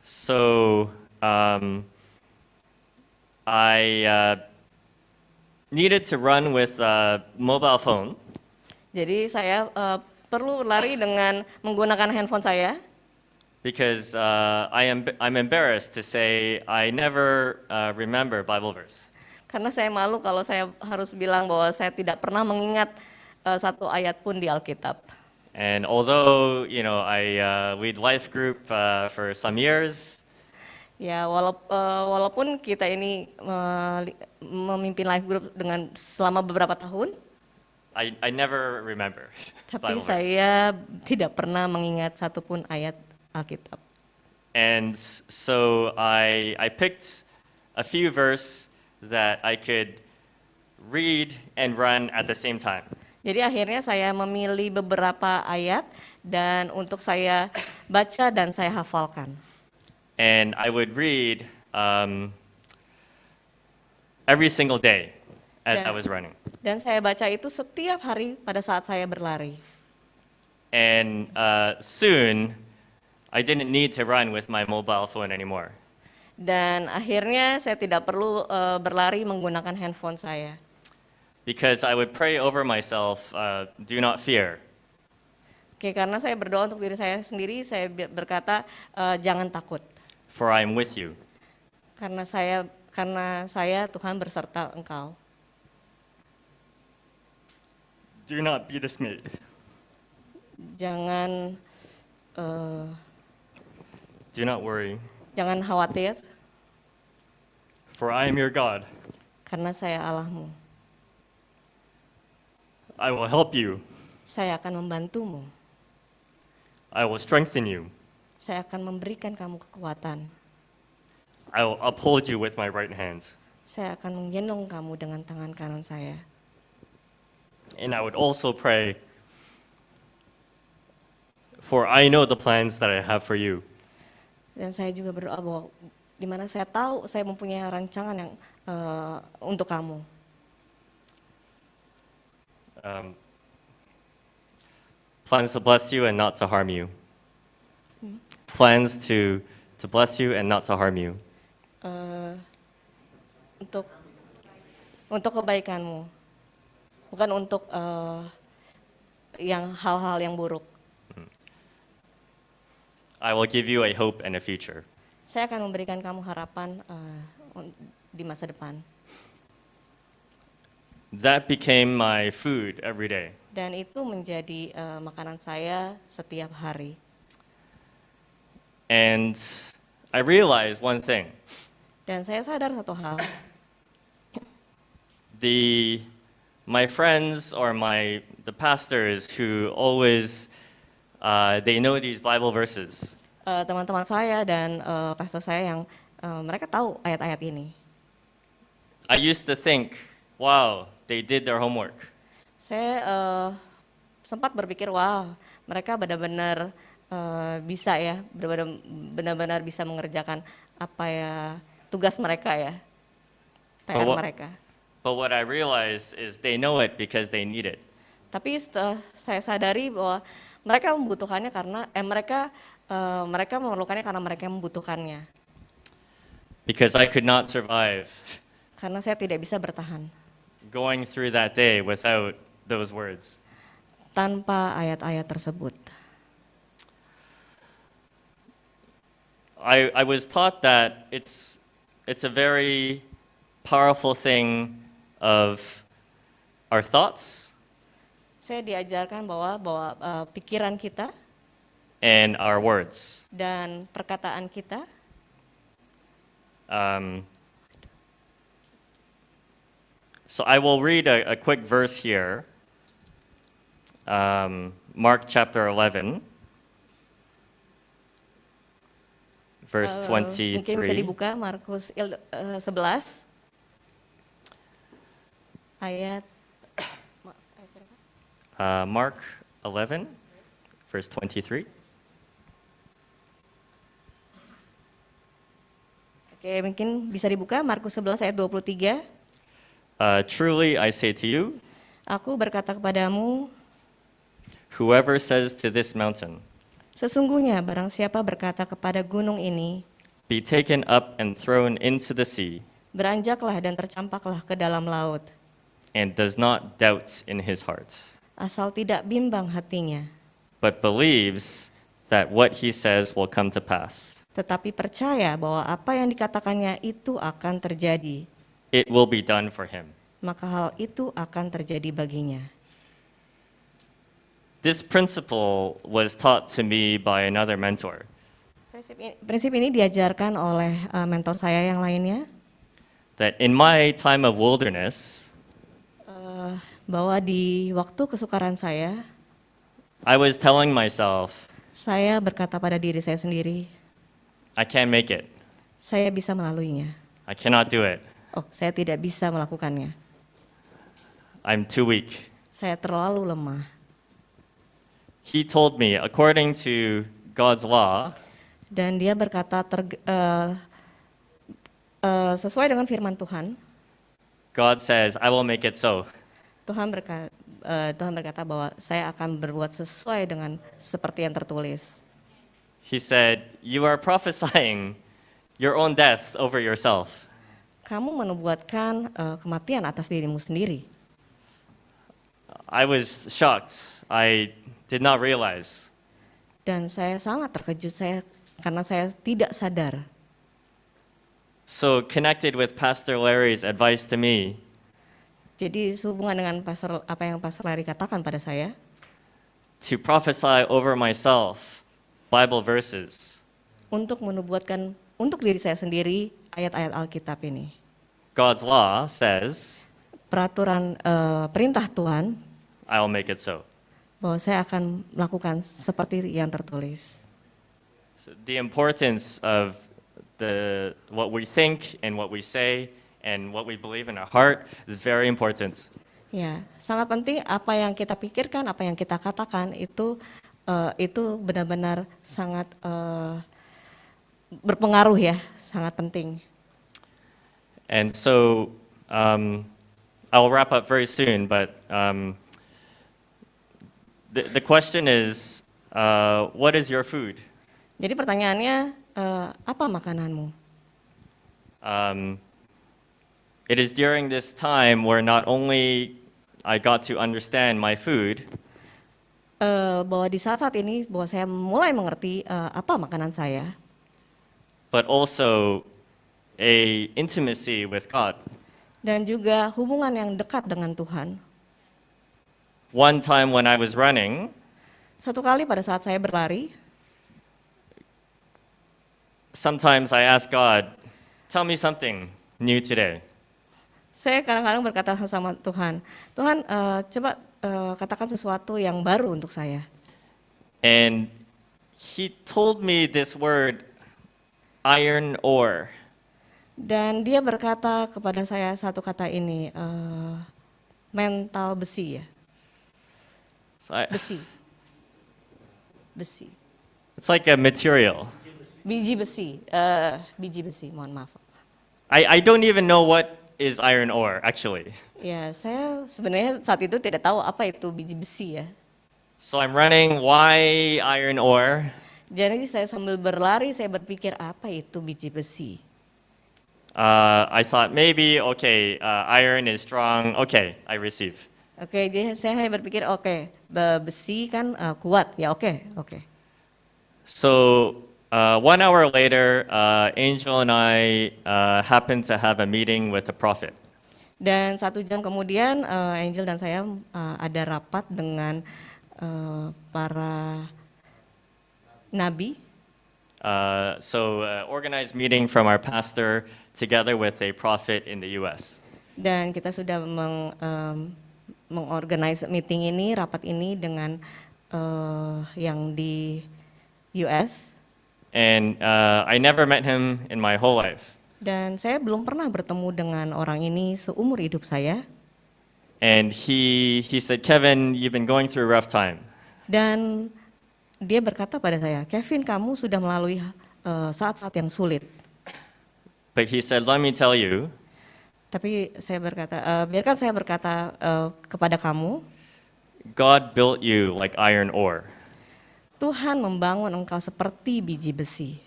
So I needed to run with a mobile phone, Jadi saya perlu lari dengan menggunakan handphone saya, because I'm embarrassed to say I never remember Bible verse. karena saya malu kalau saya harus bilang bahwa saya tidak pernah mengingat satu ayat pun di Alkitab. And although I lead life group for some years, Ya, walaupun kita ini memimpin life group dengan selama beberapa tahun, I never remember tapi Bible verse. saya tidak pernah mengingat satupun ayat Alkitab. And so I picked a few verse that I could read and run at the same time. Jadi akhirnya saya memilih beberapa ayat dan untuk saya baca dan saya hafalkan. And I would read every single day as I Yeah. was running. Dan saya baca itu setiap hari pada saat saya berlari. And soon, I didn't need to run with my mobile phone anymore. Dan akhirnya saya tidak perlu berlari menggunakan handphone saya. Because I would pray over myself, do not fear. Oke, karena saya berdoa untuk diri saya sendiri, saya berkata jangan takut. For I am with you. Karena saya Tuhan berserta engkau. Do not be dismayed. Jangan Do not worry, jangan khawatir for I am your God. karena saya Allahmu. I will help you. Saya akan membantumu. I will strengthen you. Saya akan memberikan kamu kekuatan. I will uphold you with my right hand. Saya akan menggendong kamu dengan tangan kanan saya. And I would also pray, for I know the plans that I have for you. Dan saya juga berdoa bahwa di mana saya tahu saya mempunyai rancangan yang untuk kamu. Plans to bless you and not to harm you. Plans to bless you and not to harm you. Untuk kebaikanmu, bukan untuk hal-hal yang buruk. I will give you a hope and a future. Saya akan memberikan kamu harapan di masa depan. That became my food every day. Dan itu menjadi makanan saya setiap hari. And I realized one thing. Dan saya sadar satu hal, My friends or the pastors who always they know these Bible verses. teman-teman saya dan pastor saya yang mereka tahu ayat-ayat ini. I used to think, wow, they did their homework. Saya sempat berpikir, wah, mereka benar-benar bisa ya, benar-benar bisa mengerjakan apa ya tugas mereka ya, PR mereka. But what I realized is they know it because they need it. Tapi setelah saya sadari bahwa mereka membutuhkannya karena mereka memerlukannya karena mereka membutuhkannya. Because I could not survive Karena saya tidak bisa bertahan going through that day without those words. tanpa ayat-ayat tersebut. I was taught that it's a very powerful thing of our thoughts Saya diajarkan bahwa pikiran kita and our words. dan perkataan kita, So I will read a quick verse here. Mark chapter 11, verse mungkin bisa 23. dibuka Markus 11 ayat Mark 11, verse 23. Oke, mungkin bisa dibuka Markus 11 ayat 23. Truly I say to you, Aku berkata kepadamu, whoever says to this mountain, sesungguhnya barang siapa berkata kepada gunung ini, be taken up and thrown into the sea, beranjaklah dan tercampaklah ke dalam laut, and does not doubt in his heart, asal tidak bimbang hatinya, but believes that what he says will come to pass, tetapi percaya bahwa apa yang dikatakannya itu akan terjadi, it will be done for him. maka hal itu akan terjadi baginya. This principle was taught to me by another mentor. Prinsip ini diajarkan oleh mentor saya yang lainnya, That in my time of wilderness, bahwa di waktu kesukaran saya I was telling myself, saya berkata pada diri saya sendiri, I can't make it. saya bisa melaluinya. I cannot do it. Oh, saya tidak bisa melakukannya. I'm too weak. Saya terlalu lemah. He told me, according to God's law, Dan dia berkata sesuai dengan firman Tuhan, God says, I will make it so. Tuhan berkata bahwa saya akan berbuat sesuai dengan seperti yang tertulis. He said, you are prophesying your own death over yourself. Kamu menubuatkan kematian atas dirimu sendiri. I was shocked. I did not realize. Dan saya sangat terkejut karena saya tidak sadar. So connected with Pastor Larry's advice to me, Jadi sehubungan dengan apa yang Pastor Larry katakan pada saya, to prophesy over myself Bible verses, untuk menubuatkan untuk diri saya sendiri ayat-ayat Alkitab ini. God's law says, Peraturan perintah Tuhan I'll make it so. bahwa saya akan melakukan seperti yang tertulis. So the importance of what we think and what we say and what we believe in our heart is very important. Ya, sangat penting apa yang kita pikirkan, apa yang kita katakan itu benar-benar sangat berpengaruh ya, sangat penting. And so I'll wrap up very soon, but the question is, what is your food? Jadi pertanyaannya, apa makananmu? It is during this time where not only I got to understand my food, Bahwa di saat-saat ini bahwa saya mulai mengerti apa makanan saya, but also a intimacy with God. dan juga hubungan yang dekat dengan Tuhan. One time when I was running, Satu kali pada saat saya berlari, sometimes I ask God, tell me something new today. saya kadang-kadang berkata sama Tuhan, Tuhan coba katakan sesuatu yang baru untuk saya. And he told me this word, iron ore. Dan dia berkata kepada saya satu kata ini, mental besi ya, So I- besi, it's like a material. biji besi, mohon maaf. I don't even know what is iron ore, actually. Ya, saya sebenarnya saat itu tidak tahu apa itu biji besi ya. So I'm running, why iron ore? Jadi saya sambil berlari, saya berpikir apa itu biji besi. I thought maybe, okay, iron is strong, okay, I receive. Oke, jadi saya hanya berpikir oke, besi kan kuat, ya oke. So 1 hour later, Angel and I happened to have a meeting with a prophet. Dan 1 jam kemudian Angel dan saya ada rapat dengan para nabi. Organized meeting from our pastor together with a prophet in the U.S. Dan kita sudah mengorganize meeting ini, rapat ini dengan yang di US. And I never met him in my whole life. Dan saya belum pernah bertemu dengan orang ini seumur hidup saya. And he said, Kevin, you've been going through a rough time. Dan dia berkata pada saya, Kevin, kamu sudah melalui saat-saat yang sulit. But he said, let me tell you, Tapi saya berkata, biarkan saya berkata kepada kamu, God built you like iron ore. Tuhan membangun engkau seperti biji besi.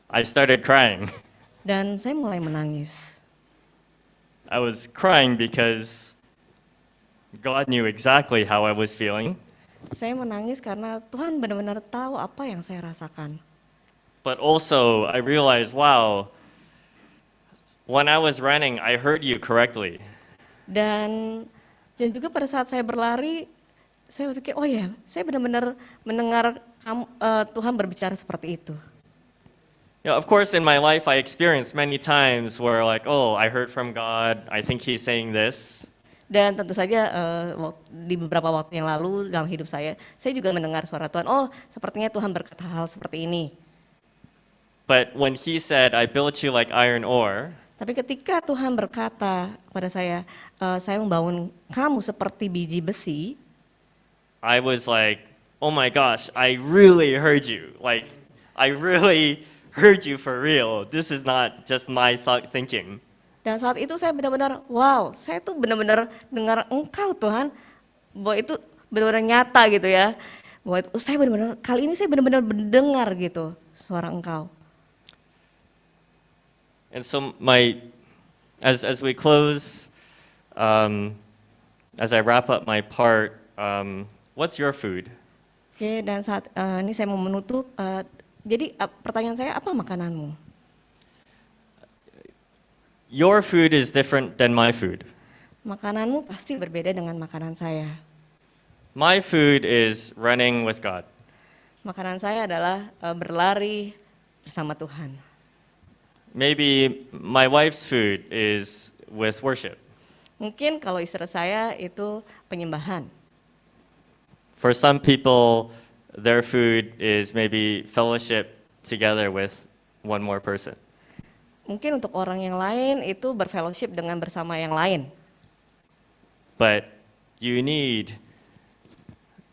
I started crying. Dan saya mulai menangis. I was crying because God knew exactly how I was feeling, Saya menangis karena Tuhan benar-benar tahu apa yang saya rasakan. but also I realized, wow, when I was running, I heard you correctly. Dan juga pada saat saya berlari, saya berpikir, oh ya, saya benar-benar mendengar Tuhan berbicara seperti itu. Yeah, of course, in my life, I experienced many times where like, oh, I heard from God, I think He's saying this. Dan tentu saja di beberapa waktu yang lalu dalam hidup saya juga mendengar suara Tuhan, oh sepertinya Tuhan berkata hal seperti ini. But when He said, I built you like iron ore, Tapi ketika Tuhan berkata kepada saya membangun kamu seperti biji besi, I was like, oh my gosh, I really heard you. Like, I really heard you for real. This is not just my thinking. dan saat itu saya benar-benar, wow, saya tuh benar-benar dengar Engkau Tuhan, bahwa itu benar-benar nyata gitu ya. Bahwa itu, saya benar-benar, kali ini saya benar-benar mendengar gitu suara Engkau. And so as we close, as I wrap up my part, what's your food? Oke, dan saat ini saya mau menutup, jadi pertanyaan saya, apa makananmu? Your food is different than my food. Makananmu pasti berbeda dengan makanan saya. My food is running with God. Makanan saya adalah berlari bersama Tuhan. Maybe my wife's food is with worship. Mungkin kalau istri saya itu penyembahan. For some people, their food is maybe fellowship together with one more person. Mungkin untuk orang yang lain itu berfellowship dengan bersama yang lain. But you need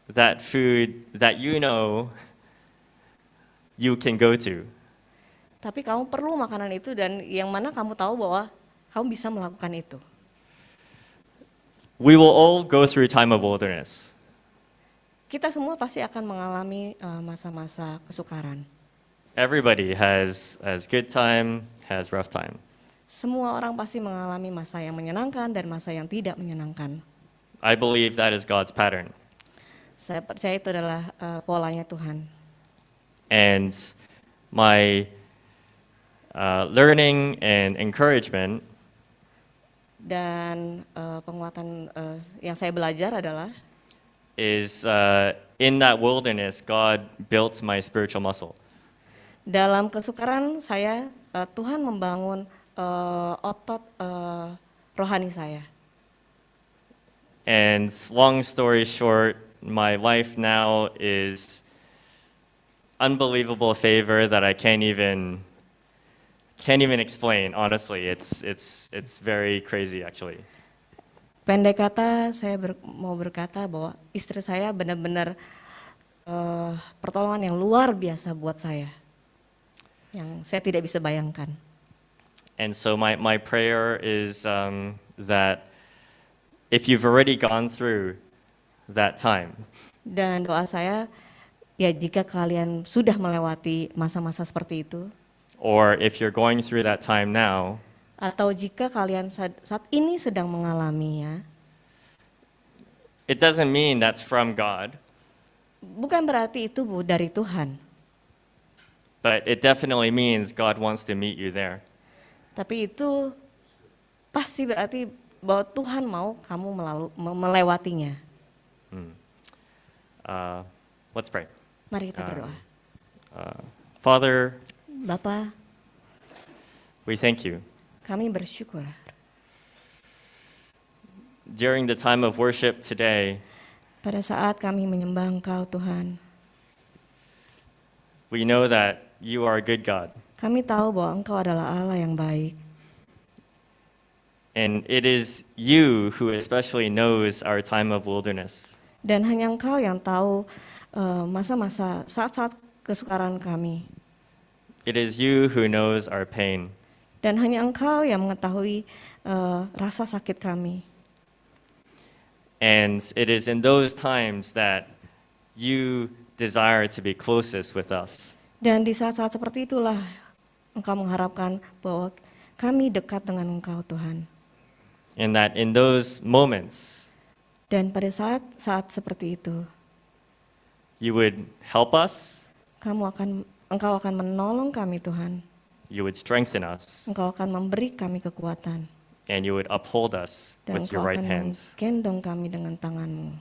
that food that you know you can go to. Tapi kamu perlu makanan itu dan yang mana kamu tahu bahwa kamu bisa melakukan itu. We will all go through time of wilderness. Kita semua pasti akan mengalami masa-masa kesukaran. Everybody has good time, has rough time. Semua orang pasti mengalami masa yang menyenangkan dan masa yang tidak menyenangkan. I believe that is God's pattern. Saya percaya itu adalah polanya Tuhan. And my learning and encouragement Dan penguatan yang saya belajar adalah is in that wilderness, God built my spiritual muscle. dalam kesukaran saya, Tuhan membangun otot rohani saya. And long story short, my life now is unbelievable favor that I can't even explain. Honestly, it's very crazy actually. Pendek kata, saya mau berkata bahwa istri saya benar-benar pertolongan yang luar biasa buat saya, yang saya tidak bisa bayangkan. And so my prayer is that if you've already gone through that time, Dan doa saya, ya jika kalian sudah melewati masa-masa seperti itu, or if you're going through that time now, atau jika kalian saat ini sedang mengalaminya, it doesn't mean that's from God, bukan berarti itu dari Tuhan, but it definitely means God wants to meet you there. tapi itu pasti berarti bahwa Tuhan mau kamu melewatinya. Let's pray. Mari kita berdoa. Father, Bapa, we thank you. kami bersyukur During the time of worship today, pada saat kami menyembah Engkau Tuhan. we know that you are a good God, Kami tahu bahwa Engkau adalah Allah yang baik. and it is you who especially knows our time of wilderness. Dan hanya Engkau yang tahu masa-masa saat-saat kesukaran kami. It is you who knows our pain. Dan hanya Engkau yang mengetahui rasa sakit kami. And it is in those times that you desire to be closest with us. Dan di saat-saat seperti itulah Engkau mengharapkan bahwa kami dekat dengan Engkau, Tuhan. And that in those moments, Dan pada saat-saat seperti itu, you would help us, Engkau akan menolong kami, Tuhan. you would strengthen us, Engkau akan memberi kami kekuatan. and you would uphold us Dan with your Engkau right akan hands. menggendong kami dengan tangan-Mu.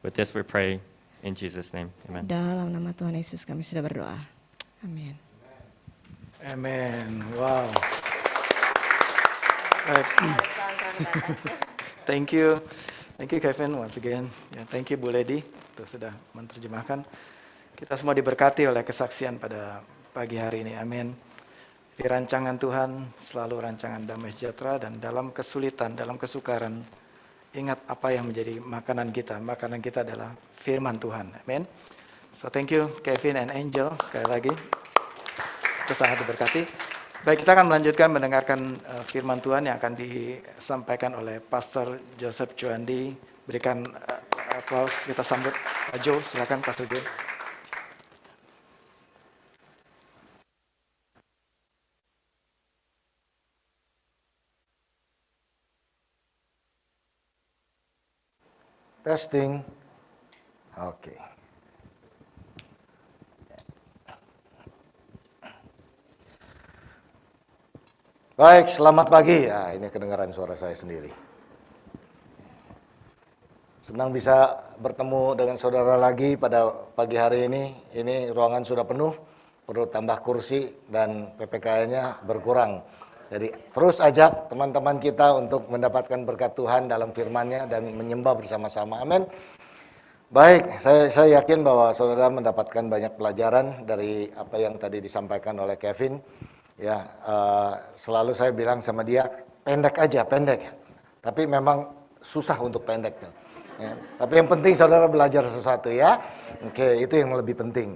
With this we pray in Jesus' name. Amen. Dalam nama Tuhan Yesus kami sudah berdoa. Amin. Amen. Wow. Baik. Thank you Kevin once again. Ya, thank you Bu Lady untuk sudah menerjemahkan. Kita semua diberkati oleh kesaksian pada pagi hari ini. Amin. Di rancangan Tuhan selalu rancangan damai sejahtera, dan dalam kesulitan, dalam kesukaran, ingat apa yang menjadi makanan kita. Makanan kita adalah firman Tuhan. Amin. So thank you Kevin and Angel sekali lagi. Kita sangat diberkati. Baik, kita akan melanjutkan mendengarkan firman Tuhan yang akan disampaikan oleh Pastor Joseph Juandi. Berikan aplaus, kita sambut Pak Jo. Silakan Pastor Jo. Testing. Oke. Baik, selamat pagi. Ya, ini kedengaran suara saya sendiri. Senang bisa bertemu dengan saudara lagi pada pagi hari ini. Ini ruangan sudah penuh, perlu tambah kursi dan PPKN-nya berkurang. Jadi terus ajak teman-teman kita untuk mendapatkan berkat Tuhan dalam firman-Nya dan menyembah bersama-sama. Amin. Baik, saya yakin bahwa saudara mendapatkan banyak pelajaran dari apa yang tadi disampaikan oleh Kevin. Ya, selalu saya bilang sama dia, pendek aja, pendek. Tapi memang susah untuk pendek. Ya. Tapi yang penting saudara belajar sesuatu ya. Oke, itu yang lebih penting.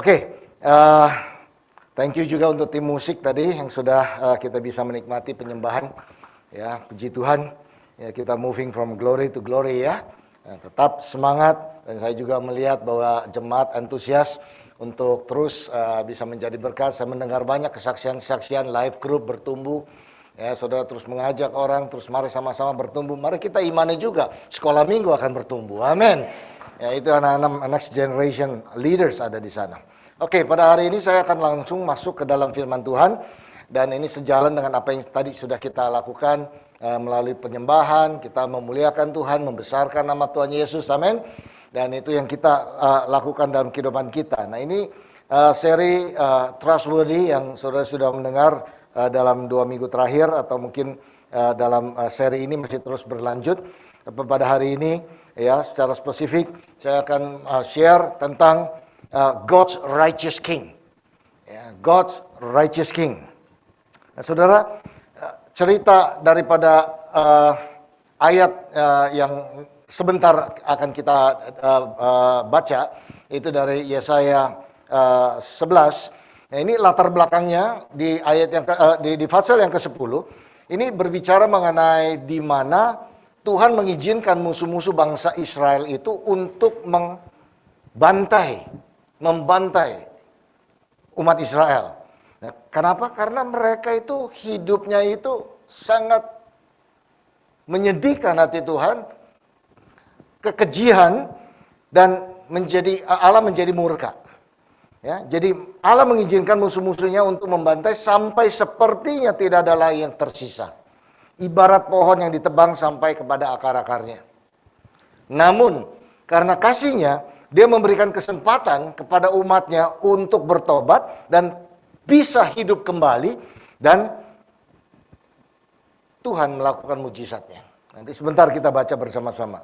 Oke, thank you juga untuk tim musik tadi yang sudah kita bisa menikmati penyembahan. Ya, puji Tuhan. Ya, kita moving from glory to glory ya. Nah, tetap semangat, dan saya juga melihat bahwa jemaat antusias untuk terus bisa menjadi berkat. Saya mendengar banyak kesaksian-kesaksian, live group bertumbuh. Ya, saudara terus mengajak orang, terus mari sama-sama bertumbuh. Mari kita imani juga, sekolah minggu akan bertumbuh. Amin. Ya, itu anak-anak next generation leaders ada di sana. Oke, pada hari ini saya akan langsung masuk ke dalam firman Tuhan. Dan ini sejalan dengan apa yang tadi sudah kita lakukan melalui penyembahan. Kita memuliakan Tuhan, membesarkan nama Tuhan Yesus. Amin. Dan itu yang kita lakukan dalam kehidupan kita. Nah, ini seri Trustworthy yang saudara sudah mendengar dalam 2 minggu terakhir, atau mungkin dalam seri ini masih terus berlanjut. Pada hari ini ya, secara spesifik saya akan share tentang God's Righteous King. Ya, God's Righteous King. Nah, saudara, cerita daripada ayat yang sebentar akan kita baca itu dari Yesaya 11. Nah, ini latar belakangnya di ayat yang di pasal yang ke-10. Ini berbicara mengenai di mana Tuhan mengizinkan musuh-musuh bangsa Israel itu untuk membantai umat Israel. Nah, kenapa? Karena mereka itu hidupnya itu sangat menyedihkan hati Tuhan, kekejian, dan Allah menjadi murka. Ya, jadi Allah mengizinkan musuh-musuhnya untuk membantai sampai sepertinya tidak ada lagi yang tersisa. Ibarat pohon yang ditebang sampai kepada akar-akarnya. Namun karena kasihnya, dia memberikan kesempatan kepada umatnya untuk bertobat dan bisa hidup kembali, dan Tuhan melakukan mujizatnya. Nanti sebentar kita baca bersama-sama.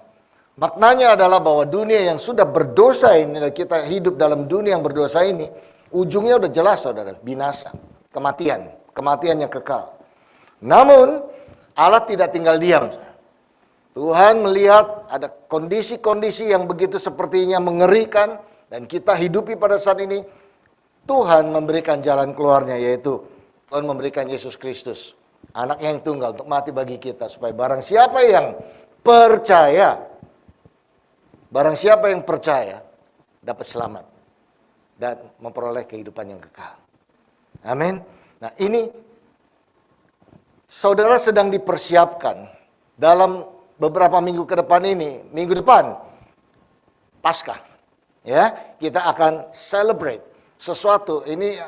Maknanya adalah bahwa dunia yang sudah berdosa ini, kita hidup dalam dunia yang berdosa ini, ujungnya udah jelas saudara, binasa, kematian yang kekal. Namun Allah tidak tinggal diam. Tuhan melihat ada kondisi-kondisi yang begitu sepertinya mengerikan dan kita hidupi pada saat ini. Tuhan memberikan jalan keluarnya, yaitu Tuhan memberikan Yesus Kristus, anaknya yang tunggal untuk mati bagi kita, supaya barang siapa yang percaya dapat selamat dan memperoleh kehidupan yang kekal. Amin. Nah, ini saudara sedang dipersiapkan dalam beberapa minggu ke depan ini. Minggu depan Paskah, ya, kita akan celebrate sesuatu. Ini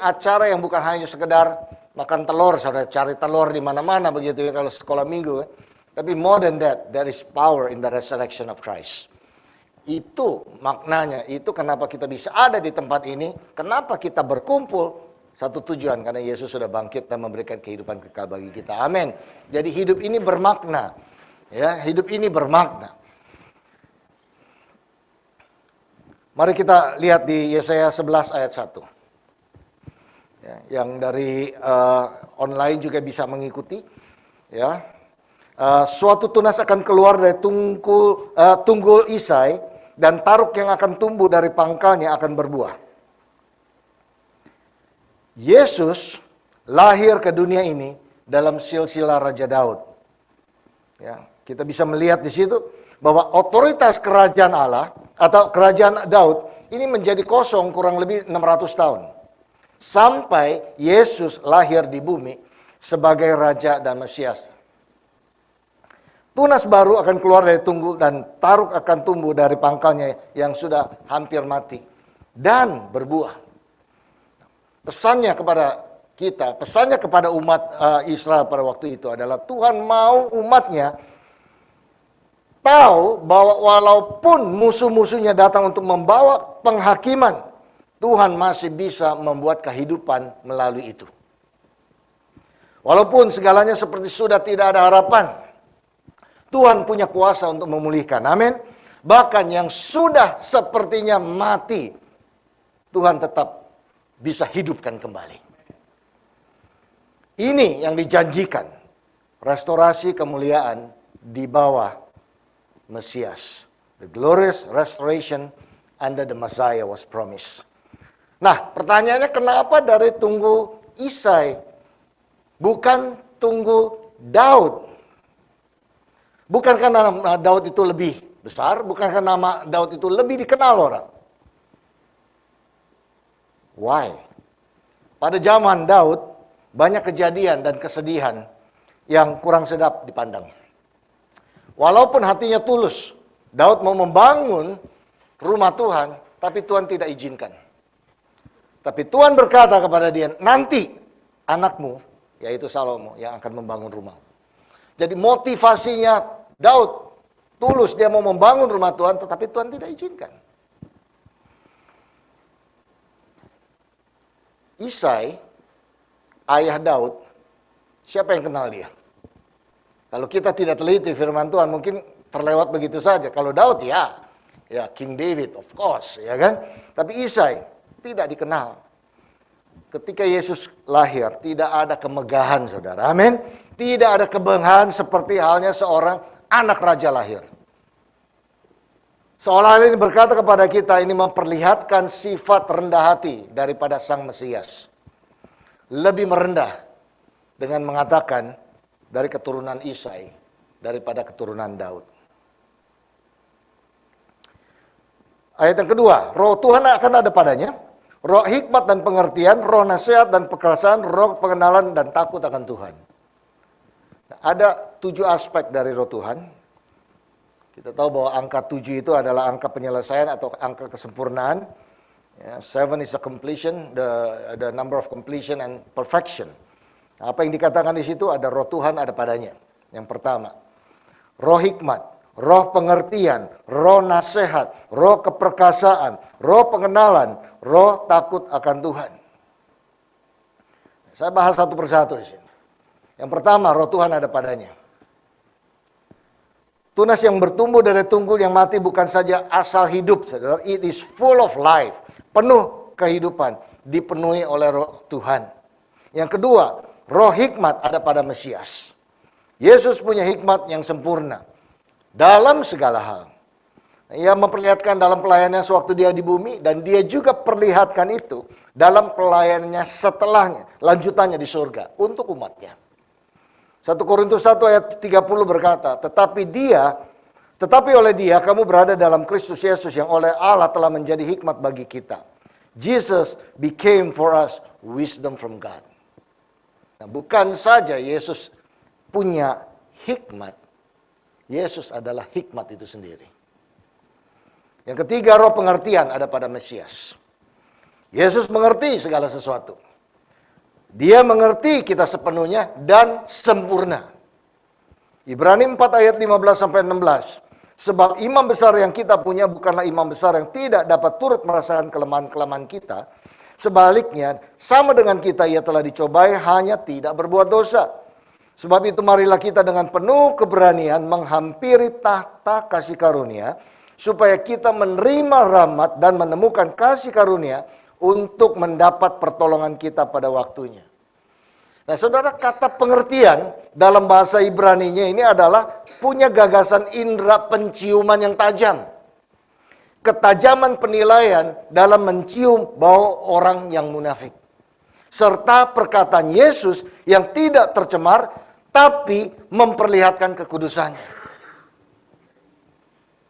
acara yang bukan hanya sekedar makan telur, saudara cari telur di mana-mana begitu ya kalau sekolah minggu. Tapi more than that, there is power in the resurrection of Christ. Itu maknanya, itu kenapa kita bisa ada di tempat ini, kenapa kita berkumpul. Satu tujuan, karena Yesus sudah bangkit dan memberikan kehidupan kekal bagi kita. Amin. Jadi hidup ini bermakna. Ya, hidup ini bermakna. Mari kita lihat di Yesaya 11 ayat 1. Ya, yang dari online juga bisa mengikuti. Ya, suatu tunas akan keluar dari tunggul Isai, dan taruk yang akan tumbuh dari pangkalnya akan berbuah. Yesus lahir ke dunia ini dalam silsilah Raja Daud. Ya, kita bisa melihat di situ bahwa otoritas kerajaan Allah atau kerajaan Daud ini menjadi kosong kurang lebih 600 tahun. Sampai Yesus lahir di bumi sebagai Raja dan Mesias. Tunas baru akan keluar dari tunggul dan taruk akan tumbuh dari pangkalnya yang sudah hampir mati dan berbuah. Pesannya kepada kita, pesannya kepada umat Israel pada waktu itu adalah Tuhan mau umatnya tahu bahwa walaupun musuh-musuhnya datang untuk membawa penghakiman, Tuhan masih bisa membuat kehidupan melalui itu. Walaupun segalanya seperti sudah tidak ada harapan, Tuhan punya kuasa untuk memulihkan. Amin. Bahkan yang sudah sepertinya mati, Tuhan tetap bisa hidupkan kembali. Ini yang dijanjikan. Restorasi kemuliaan di bawah Mesias. The glorious restoration under the Messiah was promised. Nah, pertanyaannya kenapa dari tunggul Isai bukan tunggul Daud? Bukankah nama Daud itu lebih besar? Bukankah nama Daud itu lebih dikenal orang? Why? Pada zaman Daud, banyak kejadian dan kesedihan yang kurang sedap dipandang. Walaupun hatinya tulus, Daud mau membangun rumah Tuhan, tapi Tuhan tidak izinkan. Tapi Tuhan berkata kepada dia, nanti anakmu, yaitu Salomo, yang akan membangun rumah. Jadi motivasinya Daud tulus, dia mau membangun rumah Tuhan, tetapi Tuhan tidak izinkan. Isai, ayah Daud, siapa yang kenal dia? Kalau kita tidak teliti firman Tuhan, mungkin terlewat begitu saja. Kalau Daud, ya King David, of course, ya kan? Tapi Isai tidak dikenal. Ketika Yesus lahir, tidak ada kemegahan, saudara. Amin. Tidak ada kemegahan seperti halnya seorang anak raja lahir. Seolah-olah ini berkata kepada kita, ini memperlihatkan sifat rendah hati daripada Sang Mesias. Lebih merendah dengan mengatakan dari keturunan Isai daripada keturunan Daud. Ayat yang kedua, roh Tuhan akan ada padanya, roh hikmat dan pengertian, roh nasihat dan perkasaan, roh pengenalan dan takut akan Tuhan. Ada 7 aspek dari roh Tuhan. Kita tahu bahwa angka 7 itu adalah angka penyelesaian atau angka kesempurnaan. 7 is a completion, the number of completion and perfection. Apa yang dikatakan di situ ada roh Tuhan ada padanya. Yang pertama, roh hikmat, roh pengertian, roh nasihat, roh keperkasaan, roh pengenalan, roh takut akan Tuhan. Saya bahas satu persatu di sini. Yang pertama, roh Tuhan ada padanya. Tunas yang bertumbuh dari tunggul yang mati bukan saja asal hidup, saudara. It is full of life, penuh kehidupan, dipenuhi oleh roh Tuhan. Yang kedua, roh hikmat ada pada Mesias. Yesus punya hikmat yang sempurna dalam segala hal. Ia memperlihatkan dalam pelayanannya sewaktu dia di bumi, dan dia juga perlihatkan itu dalam pelayanannya setelahnya, lanjutannya di surga untuk umatnya. 1 Korintus 1 ayat 30 berkata, tetapi oleh dia kamu berada dalam Kristus Yesus yang oleh Allah telah menjadi hikmat bagi kita. Jesus became for us wisdom from God. Nah, bukan saja Yesus punya hikmat, Yesus adalah hikmat itu sendiri. Yang ketiga, roh pengertian ada pada Mesias. Yesus mengerti segala sesuatu. Dia mengerti kita sepenuhnya dan sempurna. Ibrani 4 ayat 15-16. Sebab imam besar yang kita punya bukanlah imam besar yang tidak dapat turut merasakan kelemahan-kelemahan kita. Sebaliknya, sama dengan kita ia telah dicobai, hanya tidak berbuat dosa. Sebab itu marilah kita dengan penuh keberanian menghampiri tahta kasih karunia, supaya kita menerima rahmat dan menemukan kasih karunia untuk mendapat pertolongan kita pada waktunya. Nah, saudara, kata pengertian dalam bahasa Ibraninya ini adalah punya gagasan indera penciuman yang tajam. Ketajaman penilaian dalam mencium bau orang yang munafik. Serta perkataan Yesus yang tidak tercemar, tapi memperlihatkan kekudusannya.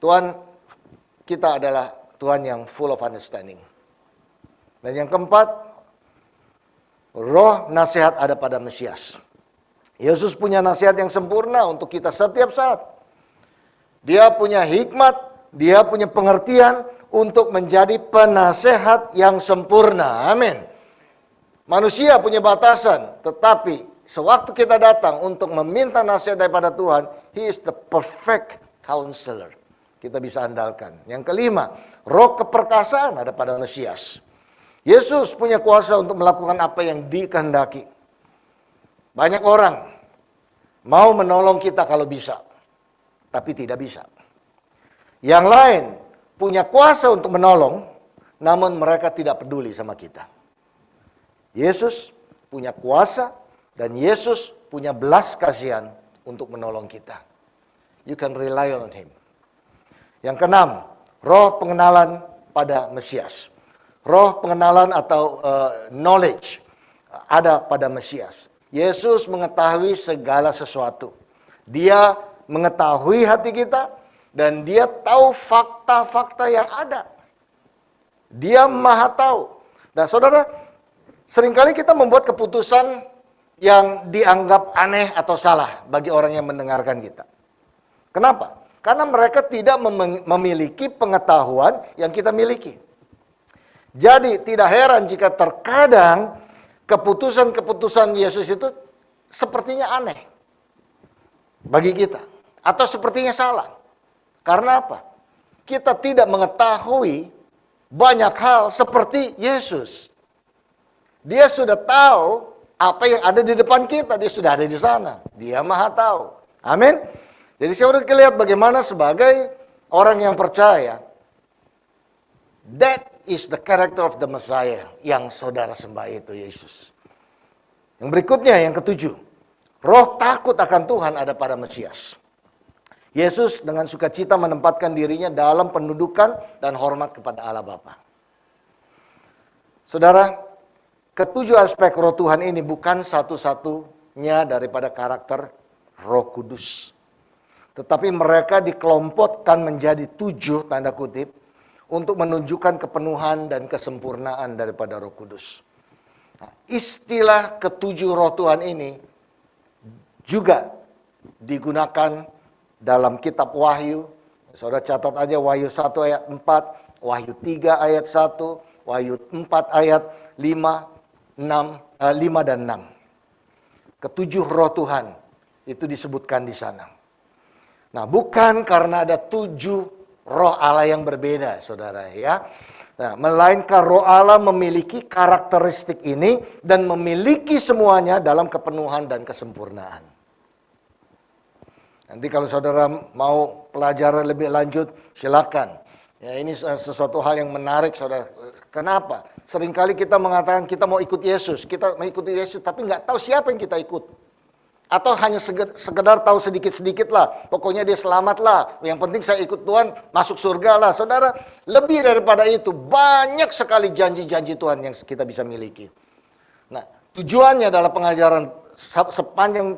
Tuhan, kita adalah Tuhan yang full of understanding. Dan yang keempat, roh nasihat ada pada Mesias. Yesus punya nasihat yang sempurna untuk kita setiap saat. Dia punya hikmat, dia punya pengertian untuk menjadi penasehat yang sempurna. Amin. Manusia punya batasan, tetapi sewaktu kita datang untuk meminta nasihat daripada Tuhan, He is the perfect counselor. Kita bisa andalkan. Yang kelima, roh keperkasaan ada pada Mesias. Yesus punya kuasa untuk melakukan apa yang dikehendaki. Banyak orang mau menolong kita kalau bisa, tapi tidak bisa. Yang lain punya kuasa untuk menolong, namun mereka tidak peduli sama kita. Yesus punya kuasa dan Yesus punya belas kasihan untuk menolong kita. You can rely on Him. Yang keenam, roh pengenalan pada Mesias. Roh pengenalan atau knowledge ada pada Mesias. Yesus mengetahui segala sesuatu. Dia mengetahui hati kita dan dia tahu fakta-fakta yang ada. Dia maha tahu. Dan saudara, seringkali kita membuat keputusan yang dianggap aneh atau salah bagi orang yang mendengarkan kita. Kenapa? Karena mereka tidak memiliki pengetahuan yang kita miliki. Jadi tidak heran jika terkadang keputusan-keputusan Yesus itu sepertinya aneh bagi kita. Atau sepertinya salah. Karena apa? Kita tidak mengetahui banyak hal seperti Yesus. Dia sudah tahu apa yang ada di depan kita. Dia sudah ada di sana. Dia maha tahu. Amin. Jadi saudara lihat bagaimana sebagai orang yang percaya, that is the character of the Messiah yang saudara sembah itu, Yesus. Yang berikutnya, yang ketujuh, roh takut akan Tuhan ada pada Mesias. Yesus dengan sukacita menempatkan dirinya dalam pendudukan dan hormat kepada Allah Bapa. Saudara, ketujuh aspek roh Tuhan ini bukan satu-satunya daripada karakter Roh Kudus. Tetapi mereka dikelompokkan menjadi 7 tanda kutip untuk menunjukkan kepenuhan dan kesempurnaan daripada Roh Kudus. Nah, istilah ketujuh roh Tuhan ini juga digunakan dalam kitab Wahyu. Saudara catat aja Wahyu 1 ayat 4, Wahyu 3 ayat 1, Wahyu 4 ayat 5 dan 6. Ketujuh roh Tuhan itu disebutkan di sana. Nah, bukan karena ada 7 roh Allah yang berbeda, saudara ya. Nah, melainkan roh Allah memiliki karakteristik ini dan memiliki semuanya dalam kepenuhan dan kesempurnaan. Nanti kalau saudara mau pelajaran lebih lanjut, silakan. Ya, ini sesuatu hal yang menarik, saudara. Kenapa? Seringkali kita mengatakan kita mau ikut Yesus, kita mau ikuti Yesus, tapi nggak tahu siapa yang kita ikut. Atau hanya sekedar tahu sedikit-sedikit lah, pokoknya dia selamat lah, yang penting saya ikut Tuhan, masuk surga lah. Saudara, lebih daripada itu, banyak sekali janji-janji Tuhan yang kita bisa miliki. Nah, tujuannya adalah pengajaran sepanjang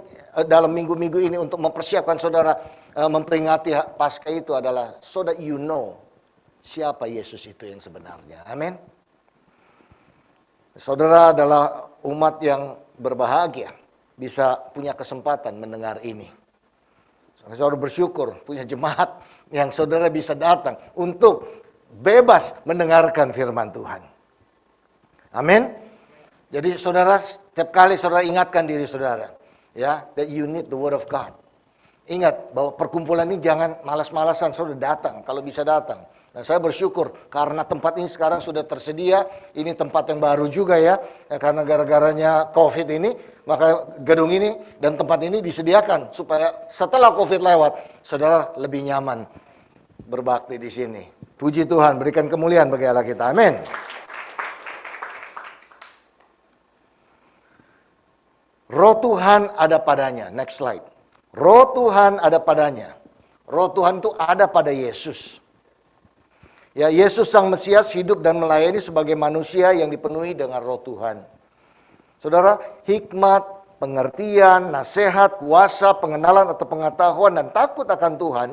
dalam minggu-minggu ini untuk mempersiapkan saudara memperingati Paskah itu adalah so that you know siapa Yesus itu yang sebenarnya. Amin. Saudara adalah umat yang berbahagia bisa punya kesempatan mendengar ini. Saudara bersyukur punya jemaat yang saudara bisa datang untuk bebas mendengarkan firman Tuhan. Amin. Jadi saudara, setiap kali saudara ingatkan diri saudara, ya, that you need the word of God. Ingat bahwa perkumpulan ini jangan malas-malasan, saudara datang kalau bisa datang. Dan saya bersyukur karena tempat ini sekarang sudah tersedia. Ini tempat yang baru juga ya, karena gara-garanya COVID ini, maka gedung ini dan tempat ini disediakan supaya setelah COVID lewat, saudara lebih nyaman berbakti di sini. Puji Tuhan, berikan kemuliaan bagi Allah kita. Amin. Roh Tuhan ada padanya. Next slide. Roh Tuhan ada padanya. Roh Tuhan itu ada pada Yesus. Ya, Yesus Sang Mesias hidup dan melayani sebagai manusia yang dipenuhi dengan Roh Tuhan. Saudara, hikmat, pengertian, nasihat, kuasa, pengenalan atau pengetahuan dan takut akan Tuhan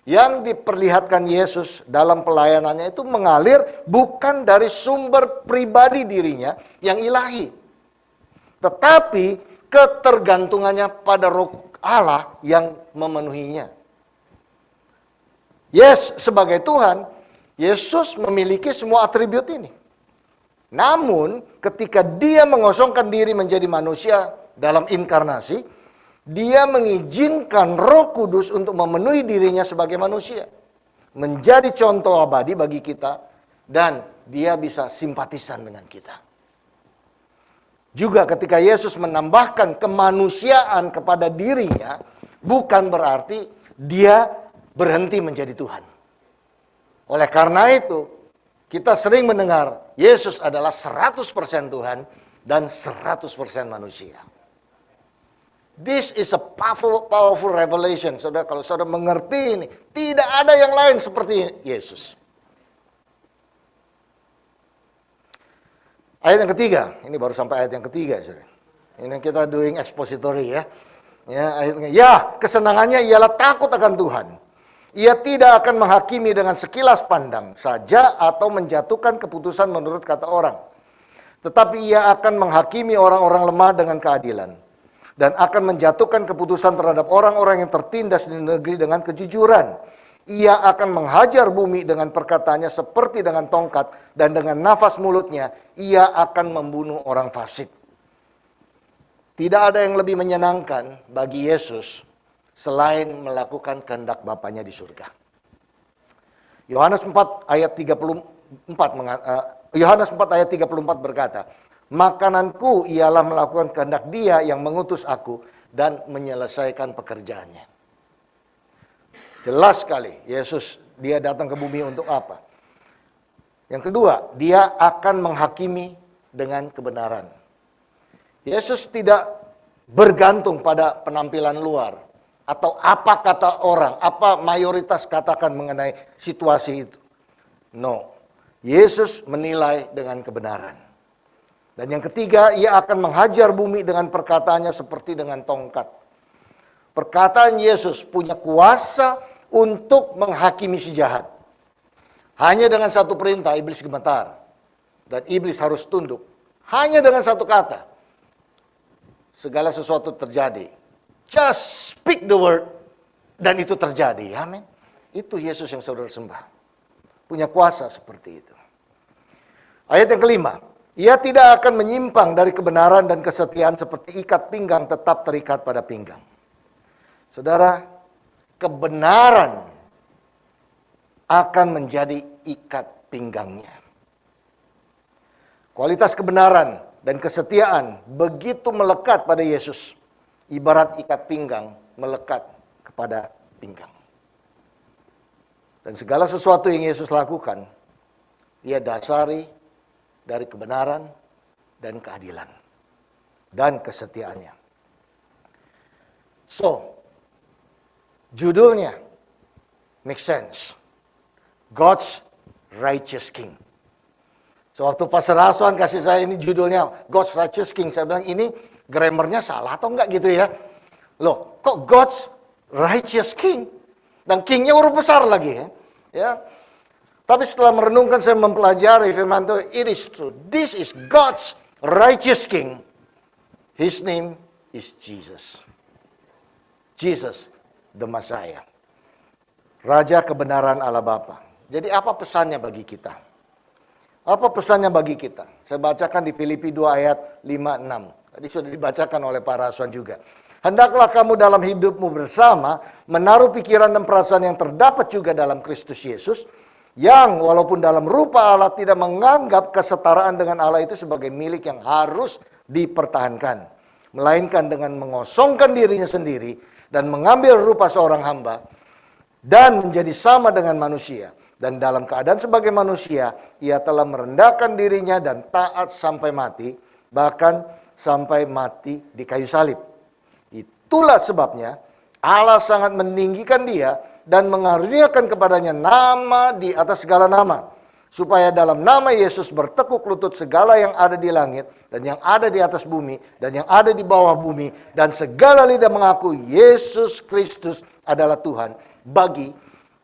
yang diperlihatkan Yesus dalam pelayanannya itu mengalir bukan dari sumber pribadi dirinya yang ilahi, tetapi ketergantungannya pada Roh Allah yang memenuhinya. Yes, sebagai Tuhan, Yesus memiliki semua atribut ini. Namun, ketika dia mengosongkan diri menjadi manusia dalam inkarnasi, dia mengizinkan Roh Kudus untuk memenuhi dirinya sebagai manusia. Menjadi contoh abadi bagi kita, dan dia bisa simpatisan dengan kita. Juga ketika Yesus menambahkan kemanusiaan kepada dirinya, bukan berarti dia berhenti menjadi Tuhan. Oleh karena itu, kita sering mendengar Yesus adalah 100% Tuhan dan 100% manusia. This is a powerful revelation. Saudara, kalau saudara mengerti ini, tidak ada yang lain seperti Yesus. Ayat yang ketiga, ini baru sampai ayat yang ketiga. Saudara. Ini kita doing expository ya. Ayatnya, kesenangannya ialah takut akan Tuhan. Ia tidak akan menghakimi dengan sekilas pandang saja atau menjatuhkan keputusan menurut kata orang. Tetapi ia akan menghakimi orang-orang lemah dengan keadilan. Dan akan menjatuhkan keputusan terhadap orang-orang yang tertindas di negeri dengan kejujuran. Ia akan menghajar bumi dengan perkataannya seperti dengan tongkat. Dan dengan nafas mulutnya, ia akan membunuh orang fasik. Tidak ada yang lebih menyenangkan bagi Yesus selain melakukan kehendak Bapanya di surga. Yohanes 4 ayat 34 berkata, "Makananku ialah melakukan kehendak Dia yang mengutus aku dan menyelesaikan pekerjaannya." Jelas sekali, Yesus dia datang ke bumi untuk apa? Yang kedua, dia akan menghakimi dengan kebenaran. Yesus tidak bergantung pada penampilan luar. Atau apa kata orang, apa mayoritas katakan mengenai situasi itu. No, Yesus menilai dengan kebenaran. Dan yang ketiga, ia akan menghajar bumi dengan perkataannya seperti dengan tongkat. Perkataan Yesus punya kuasa untuk menghakimi si jahat. Hanya dengan satu perintah, iblis gemetar. Dan iblis harus tunduk. Hanya dengan satu kata, segala sesuatu terjadi. Just speak the word, dan itu terjadi. Amin. Itu Yesus yang saudara sembah. Punya kuasa seperti itu. Ayat yang kelima. Ia tidak akan menyimpang dari kebenaran dan kesetiaan seperti ikat pinggang tetap terikat pada pinggang. Saudara, kebenaran akan menjadi ikat pinggangnya. Kualitas kebenaran dan kesetiaan begitu melekat pada Yesus. Ibarat ikat pinggang melekat kepada pinggang. Dan segala sesuatu yang Yesus lakukan, ia dasari dari kebenaran dan keadilan. Dan kesetiaannya. So, judulnya make sense. God's Righteous King. So, waktu Pastor Aswan kasih saya ini judulnya God's Righteous King, saya bilang ini grammarnya salah atau enggak gitu ya. Loh, kok God's Righteous King? Dan Kingnya huruf besar lagi ya. Ya. Tapi setelah merenungkan, saya mempelajari firman Tuhan, it is true. This is God's Righteous King. His name is Jesus. Jesus, the Messiah. Raja kebenaran Allah Bapa. Jadi apa pesannya bagi kita? Apa pesannya bagi kita? Saya bacakan di Filipi 2 ayat 5-6. Tadi sudah dibacakan oleh Pak Raswan juga. Hendaklah kamu dalam hidupmu bersama menaruh pikiran dan perasaan yang terdapat juga dalam Kristus Yesus, yang walaupun dalam rupa Allah tidak menganggap kesetaraan dengan Allah itu sebagai milik yang harus dipertahankan, melainkan dengan mengosongkan dirinya sendiri dan mengambil rupa seorang hamba dan menjadi sama dengan manusia. Dan dalam keadaan sebagai manusia, ia telah merendahkan dirinya dan taat sampai mati, bahkan sampai mati di kayu salib. Itulah sebabnya Allah sangat meninggikan dia dan mengaruniakan kepadanya nama di atas segala nama, supaya dalam nama Yesus bertekuk lutut segala yang ada di langit dan yang ada di atas bumi dan yang ada di bawah bumi, dan segala lidah mengaku Yesus Kristus adalah Tuhan, bagi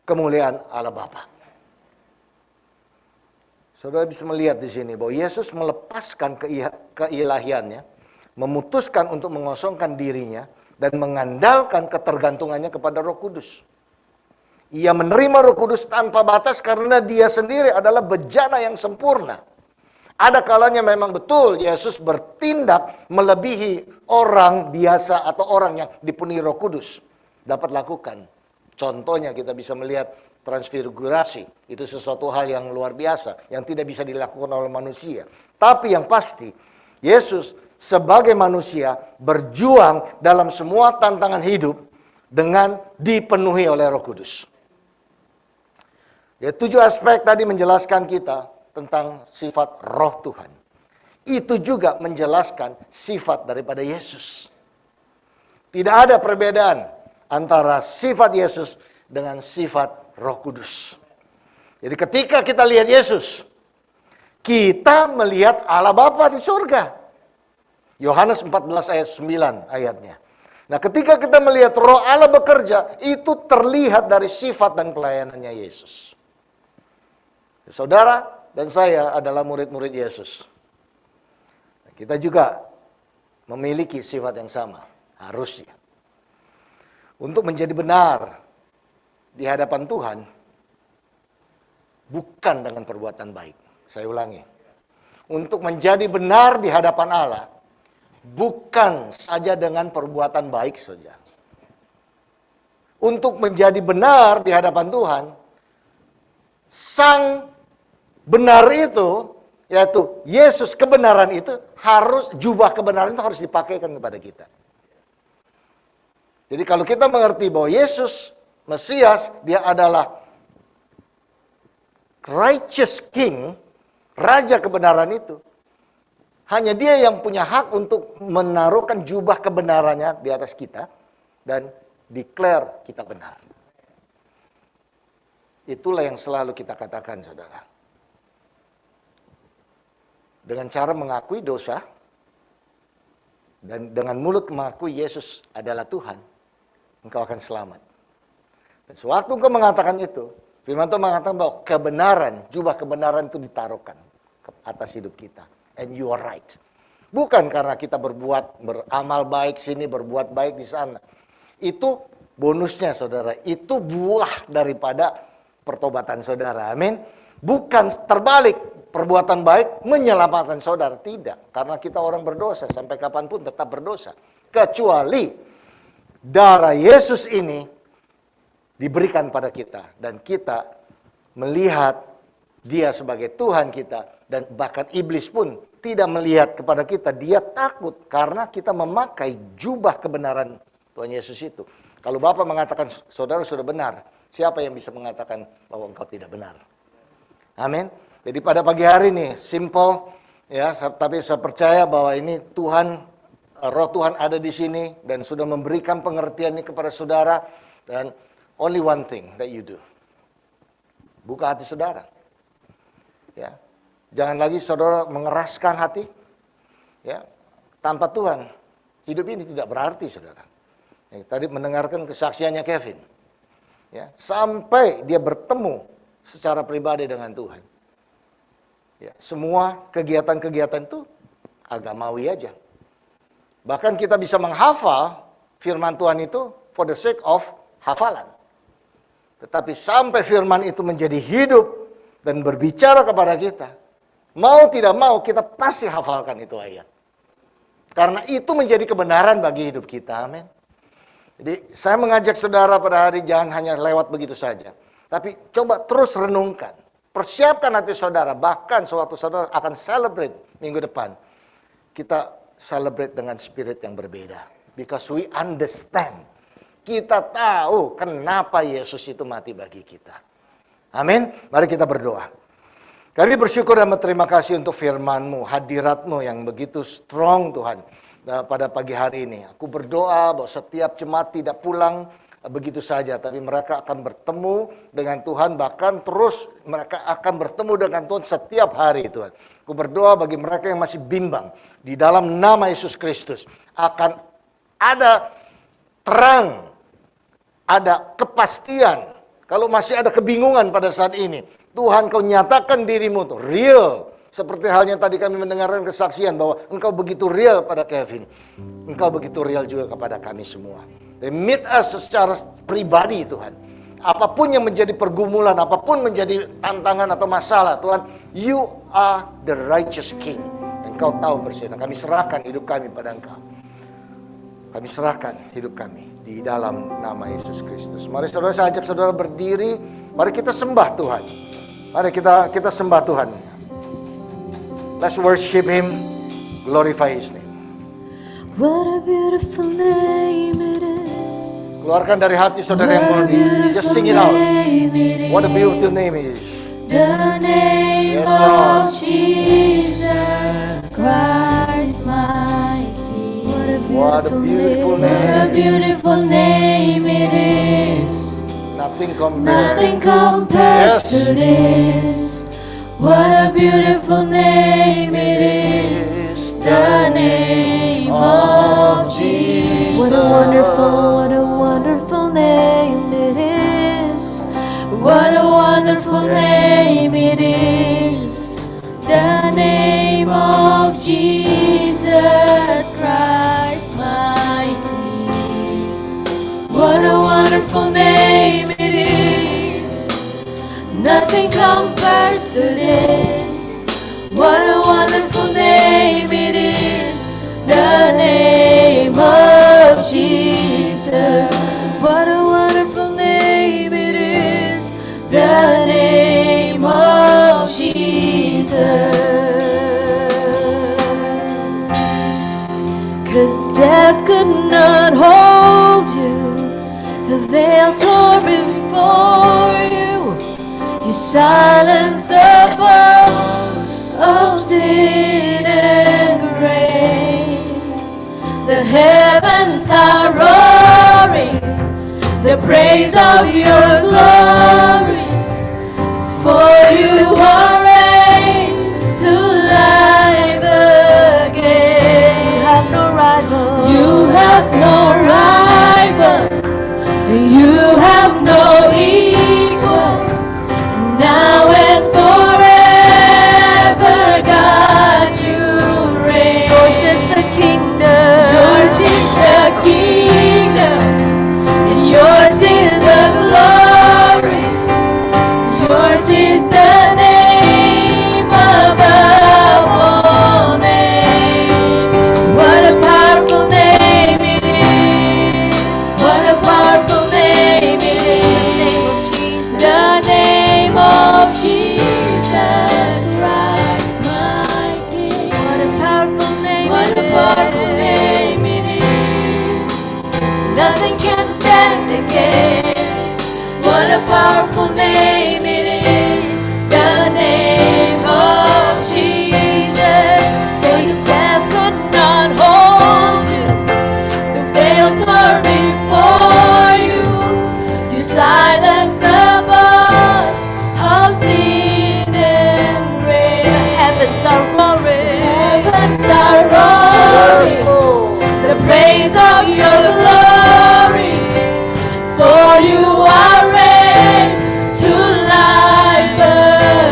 kemuliaan Allah Bapa. Saudara bisa melihat di sini bahwa Yesus melepaskan keilahiannya, memutuskan untuk mengosongkan dirinya dan mengandalkan ketergantungannya kepada Roh Kudus. Ia menerima Roh Kudus tanpa batas karena dia sendiri adalah bejana yang sempurna. Ada kalanya memang betul Yesus bertindak melebihi orang biasa atau orang yang dipenuhi Roh Kudus dapat lakukan. Contohnya kita bisa melihat transfigurasi. Itu sesuatu hal yang luar biasa yang tidak bisa dilakukan oleh manusia. Tapi yang pasti Yesus sebagai manusia berjuang dalam semua tantangan hidup dengan dipenuhi oleh Roh Kudus. Ya, 7 aspek tadi menjelaskan kita tentang sifat Roh Tuhan. Itu juga menjelaskan sifat daripada Yesus. Tidak ada perbedaan antara sifat Yesus dengan sifat Roh Kudus. Jadi ketika kita lihat Yesus, kita melihat Allah Bapa di surga. Yohanes 14 ayat 9 ayatnya. Nah, ketika kita melihat Roh Allah bekerja, itu terlihat dari sifat dan pelayanannya Yesus. Saudara dan saya adalah murid-murid Yesus. Kita juga memiliki sifat yang sama, harusnya. Untuk menjadi benar di hadapan Tuhan, bukan dengan perbuatan baik. Saya ulangi. Untuk menjadi benar di hadapan Allah, bukan saja dengan perbuatan baik saja. Untuk menjadi benar di hadapan Tuhan, Sang benar itu, yaitu Yesus kebenaran itu, jubah kebenaran itu harus dipakaikan kepada kita. Jadi kalau kita mengerti bahwa Yesus Mesias, dia adalah righteous king, raja kebenaran itu, hanya dia yang punya hak untuk menaruhkan jubah kebenarannya di atas kita dan declare kita benar. Itulah yang selalu kita katakan, saudara. Dengan cara mengakui dosa dan dengan mulut mengakui Yesus adalah Tuhan, engkau akan selamat. Dan sewaktu engkau mengatakan itu, firman Tuhan mengatakan bahwa kebenaran, jubah kebenaran itu ditaruhkan ke atas hidup kita. And you are right. Bukan karena kita beramal baik sini, berbuat baik di sana. Itu bonusnya, saudara. Itu buah daripada pertobatan saudara. Amin. Bukan terbalik, perbuatan baik menyelamatkan saudara. Tidak. Karena kita orang berdosa, sampai kapanpun tetap berdosa. Kecuali darah Yesus ini diberikan pada kita. Dan kita melihat dia sebagai Tuhan kita. Dan bahkan iblis pun tidak melihat kepada kita. Dia takut karena kita memakai jubah kebenaran Tuhan Yesus itu. Kalau Bapak mengatakan saudara sudah benar, siapa yang bisa mengatakan bahwa engkau tidak benar? Amin. Jadi pada pagi hari ini simple ya, tapi saya percaya bahwa ini Tuhan Roh Tuhan ada di sini dan sudah memberikan pengertian ini kepada saudara. Dan only one thing that you do. Buka hati saudara. Ya. Jangan lagi saudara mengeraskan hati. Ya. Tanpa Tuhan, hidup ini tidak berarti, saudara. Ya, tadi mendengarkan kesaksiannya Kevin. Ya, sampai dia bertemu secara pribadi dengan Tuhan. Ya, semua kegiatan-kegiatan itu agamawi aja. Bahkan kita bisa menghafal firman Tuhan itu for the sake of hafalan. Tetapi sampai firman itu menjadi hidup dan berbicara kepada kita, mau tidak mau kita pasti hafalkan itu ayat. Karena itu menjadi kebenaran bagi hidup kita, amin. Jadi saya mengajak saudara pada hari jangan hanya lewat begitu saja. Tapi coba terus renungkan. Persiapkan hati saudara, bahkan suatu saudara akan celebrate minggu depan. Kita celebrate dengan spirit yang berbeda. Because we understand. Kita tahu kenapa Yesus itu mati bagi kita. Amin. Mari kita berdoa. Kami bersyukur dan berterima kasih untuk firman-Mu, hadirat-Mu yang begitu strong Tuhan pada pagi hari ini. Aku berdoa bahwa setiap jemaat tidak pulang begitu saja, tapi mereka akan bertemu dengan Tuhan, bahkan terus mereka akan bertemu dengan Tuhan setiap hari Tuhan. Aku berdoa bagi mereka yang masih bimbang, di dalam nama Yesus Kristus akan ada terang, ada kepastian. Kalau masih ada kebingungan pada saat ini, Tuhan, Kau nyatakan dirimu tuh real. Seperti halnya tadi kami mendengarkan kesaksian bahwa Engkau begitu real pada Kevin. Engkau begitu real juga kepada kami semua. Meet us secara pribadi Tuhan. Apapun yang menjadi pergumulan, apapun menjadi tantangan atau masalah Tuhan, You are the righteous King. Engkau tahu persis. Kami serahkan hidup kami pada Engkau. Kami serahkan hidup kami di dalam nama Yesus Kristus. Mari saudara, saya ajak saudara berdiri. Mari kita sembah Tuhan. Mari kita sembah Tuhan. Let's worship Him, glorify His name. What a beautiful name it is. Keluarkan dari hati saudara yang murni. Just sing it out. What a beautiful name it is. The name Yes, Lord. of Jesus Christ, my King. What a beautiful What a name. beautiful name it is. Nothing compares. Nothing compares Yes. to this. What a beautiful name it is. The name of Jesus. What a wonderful name it is. What a wonderful name it is. The name of Jesus Christ, my King. What a wonderful name it is. Nothing compares to this. What a wonderful name it is. The name of Jesus. What a wonderful name it is. The name of Jesus. 'Cause death could not hold you. The veil tore before you. You silenced the voice Of sin and grave. The heavens are roaring the praise of your glory. It's for you are raised to life again. You have no rival. You have no rival. You have no equal. Now and forever, God, you reign. Yours is the kingdom. Yours is the kingdom, and yours is the glory. Yours is the name above all names. What a powerful name it is. What a powerful name it is. The name of Jesus Christ, my King. What a powerful name What it a powerful is. name it is. Nothing can stand against. What a powerful name it is. The name of Jesus. Say death could not hold you. altar before you. You silence the voice of sin and grace. The heavens are roaring. Heavens are roaring, the praise of your glory. For you are raised to life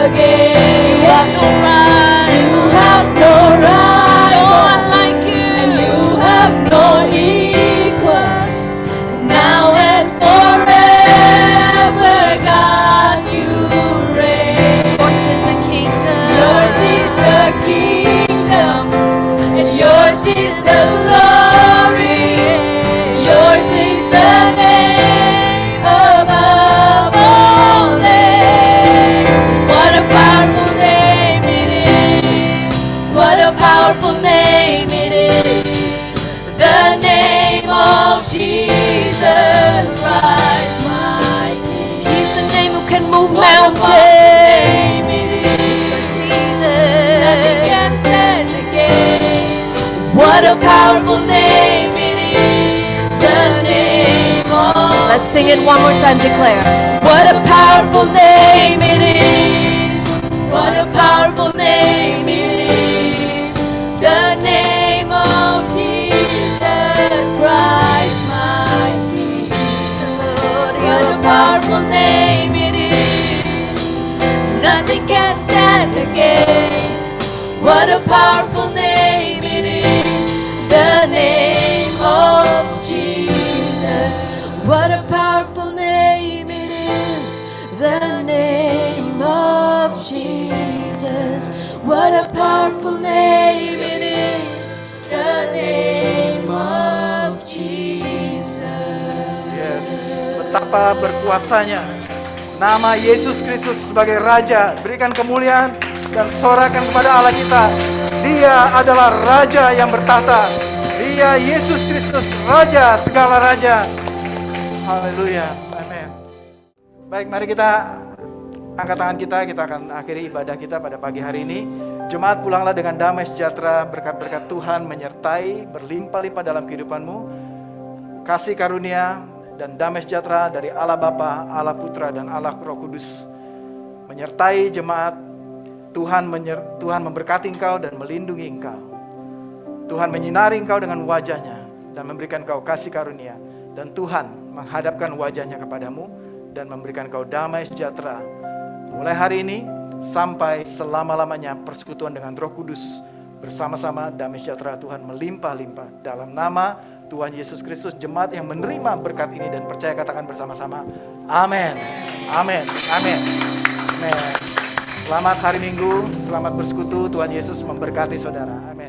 again. You have no rival. You have no No rival, one like you. and you have no equal. Now and forever, God, you reign. Yours is the kingdom. Yours is the kingdom, and yours is the glory. Yours is the name above all names. What a powerful name it is. What a powerful name it is. The name of Jesus Christ, my King. He's the name who can move What a powerful mountains. name it is. Jesus. Nothing can stand against. What a powerful name it is. The name of Let's sing it one more time, declare. What a powerful name it is. What a powerful name it is. The name of Jesus Christ, my King. What a powerful name it is. Nothing can stand against. What a powerful name it is. The name of Jesus. What a powerful name it is. The name of Jesus. What a powerful name it is. The name of Jesus. Yes, betapa berkuasanya nama Yesus Kristus sebagai Raja. Berikan kemuliaan dan sorakan kepada Allah kita. Dia adalah Raja yang bertahta. Dia Yesus Kristus, Raja segala Raja. Haleluya, amin. Baik, mari kita angkat tangan kita akan akhiri ibadah kita pada pagi hari ini. Jemaat, pulanglah dengan damai sejahtera, berkat-berkat Tuhan menyertai, berlimpah-limpah dalam kehidupanmu. Kasih karunia dan damai sejahtera dari Allah Bapa, Allah Putra, dan Allah Roh Kudus menyertai jemaat. Tuhan memberkati engkau dan melindungi engkau. Tuhan menyinari engkau dengan wajahnya dan memberikan engkau kasih karunia. Dan Tuhan menghadapkan wajahnya kepadamu dan memberikan engkau damai sejahtera. Mulai hari ini sampai selama-lamanya persekutuan dengan Roh Kudus. Bersama-sama damai sejahtera Tuhan melimpah-limpah. Dalam nama Tuhan Yesus Kristus, jemaat yang menerima berkat ini dan percaya katakan bersama-sama. Amin. Amin. Amin. Amin. Selamat hari Minggu, selamat bersekutu. Tuhan Yesus memberkati saudara. Amin.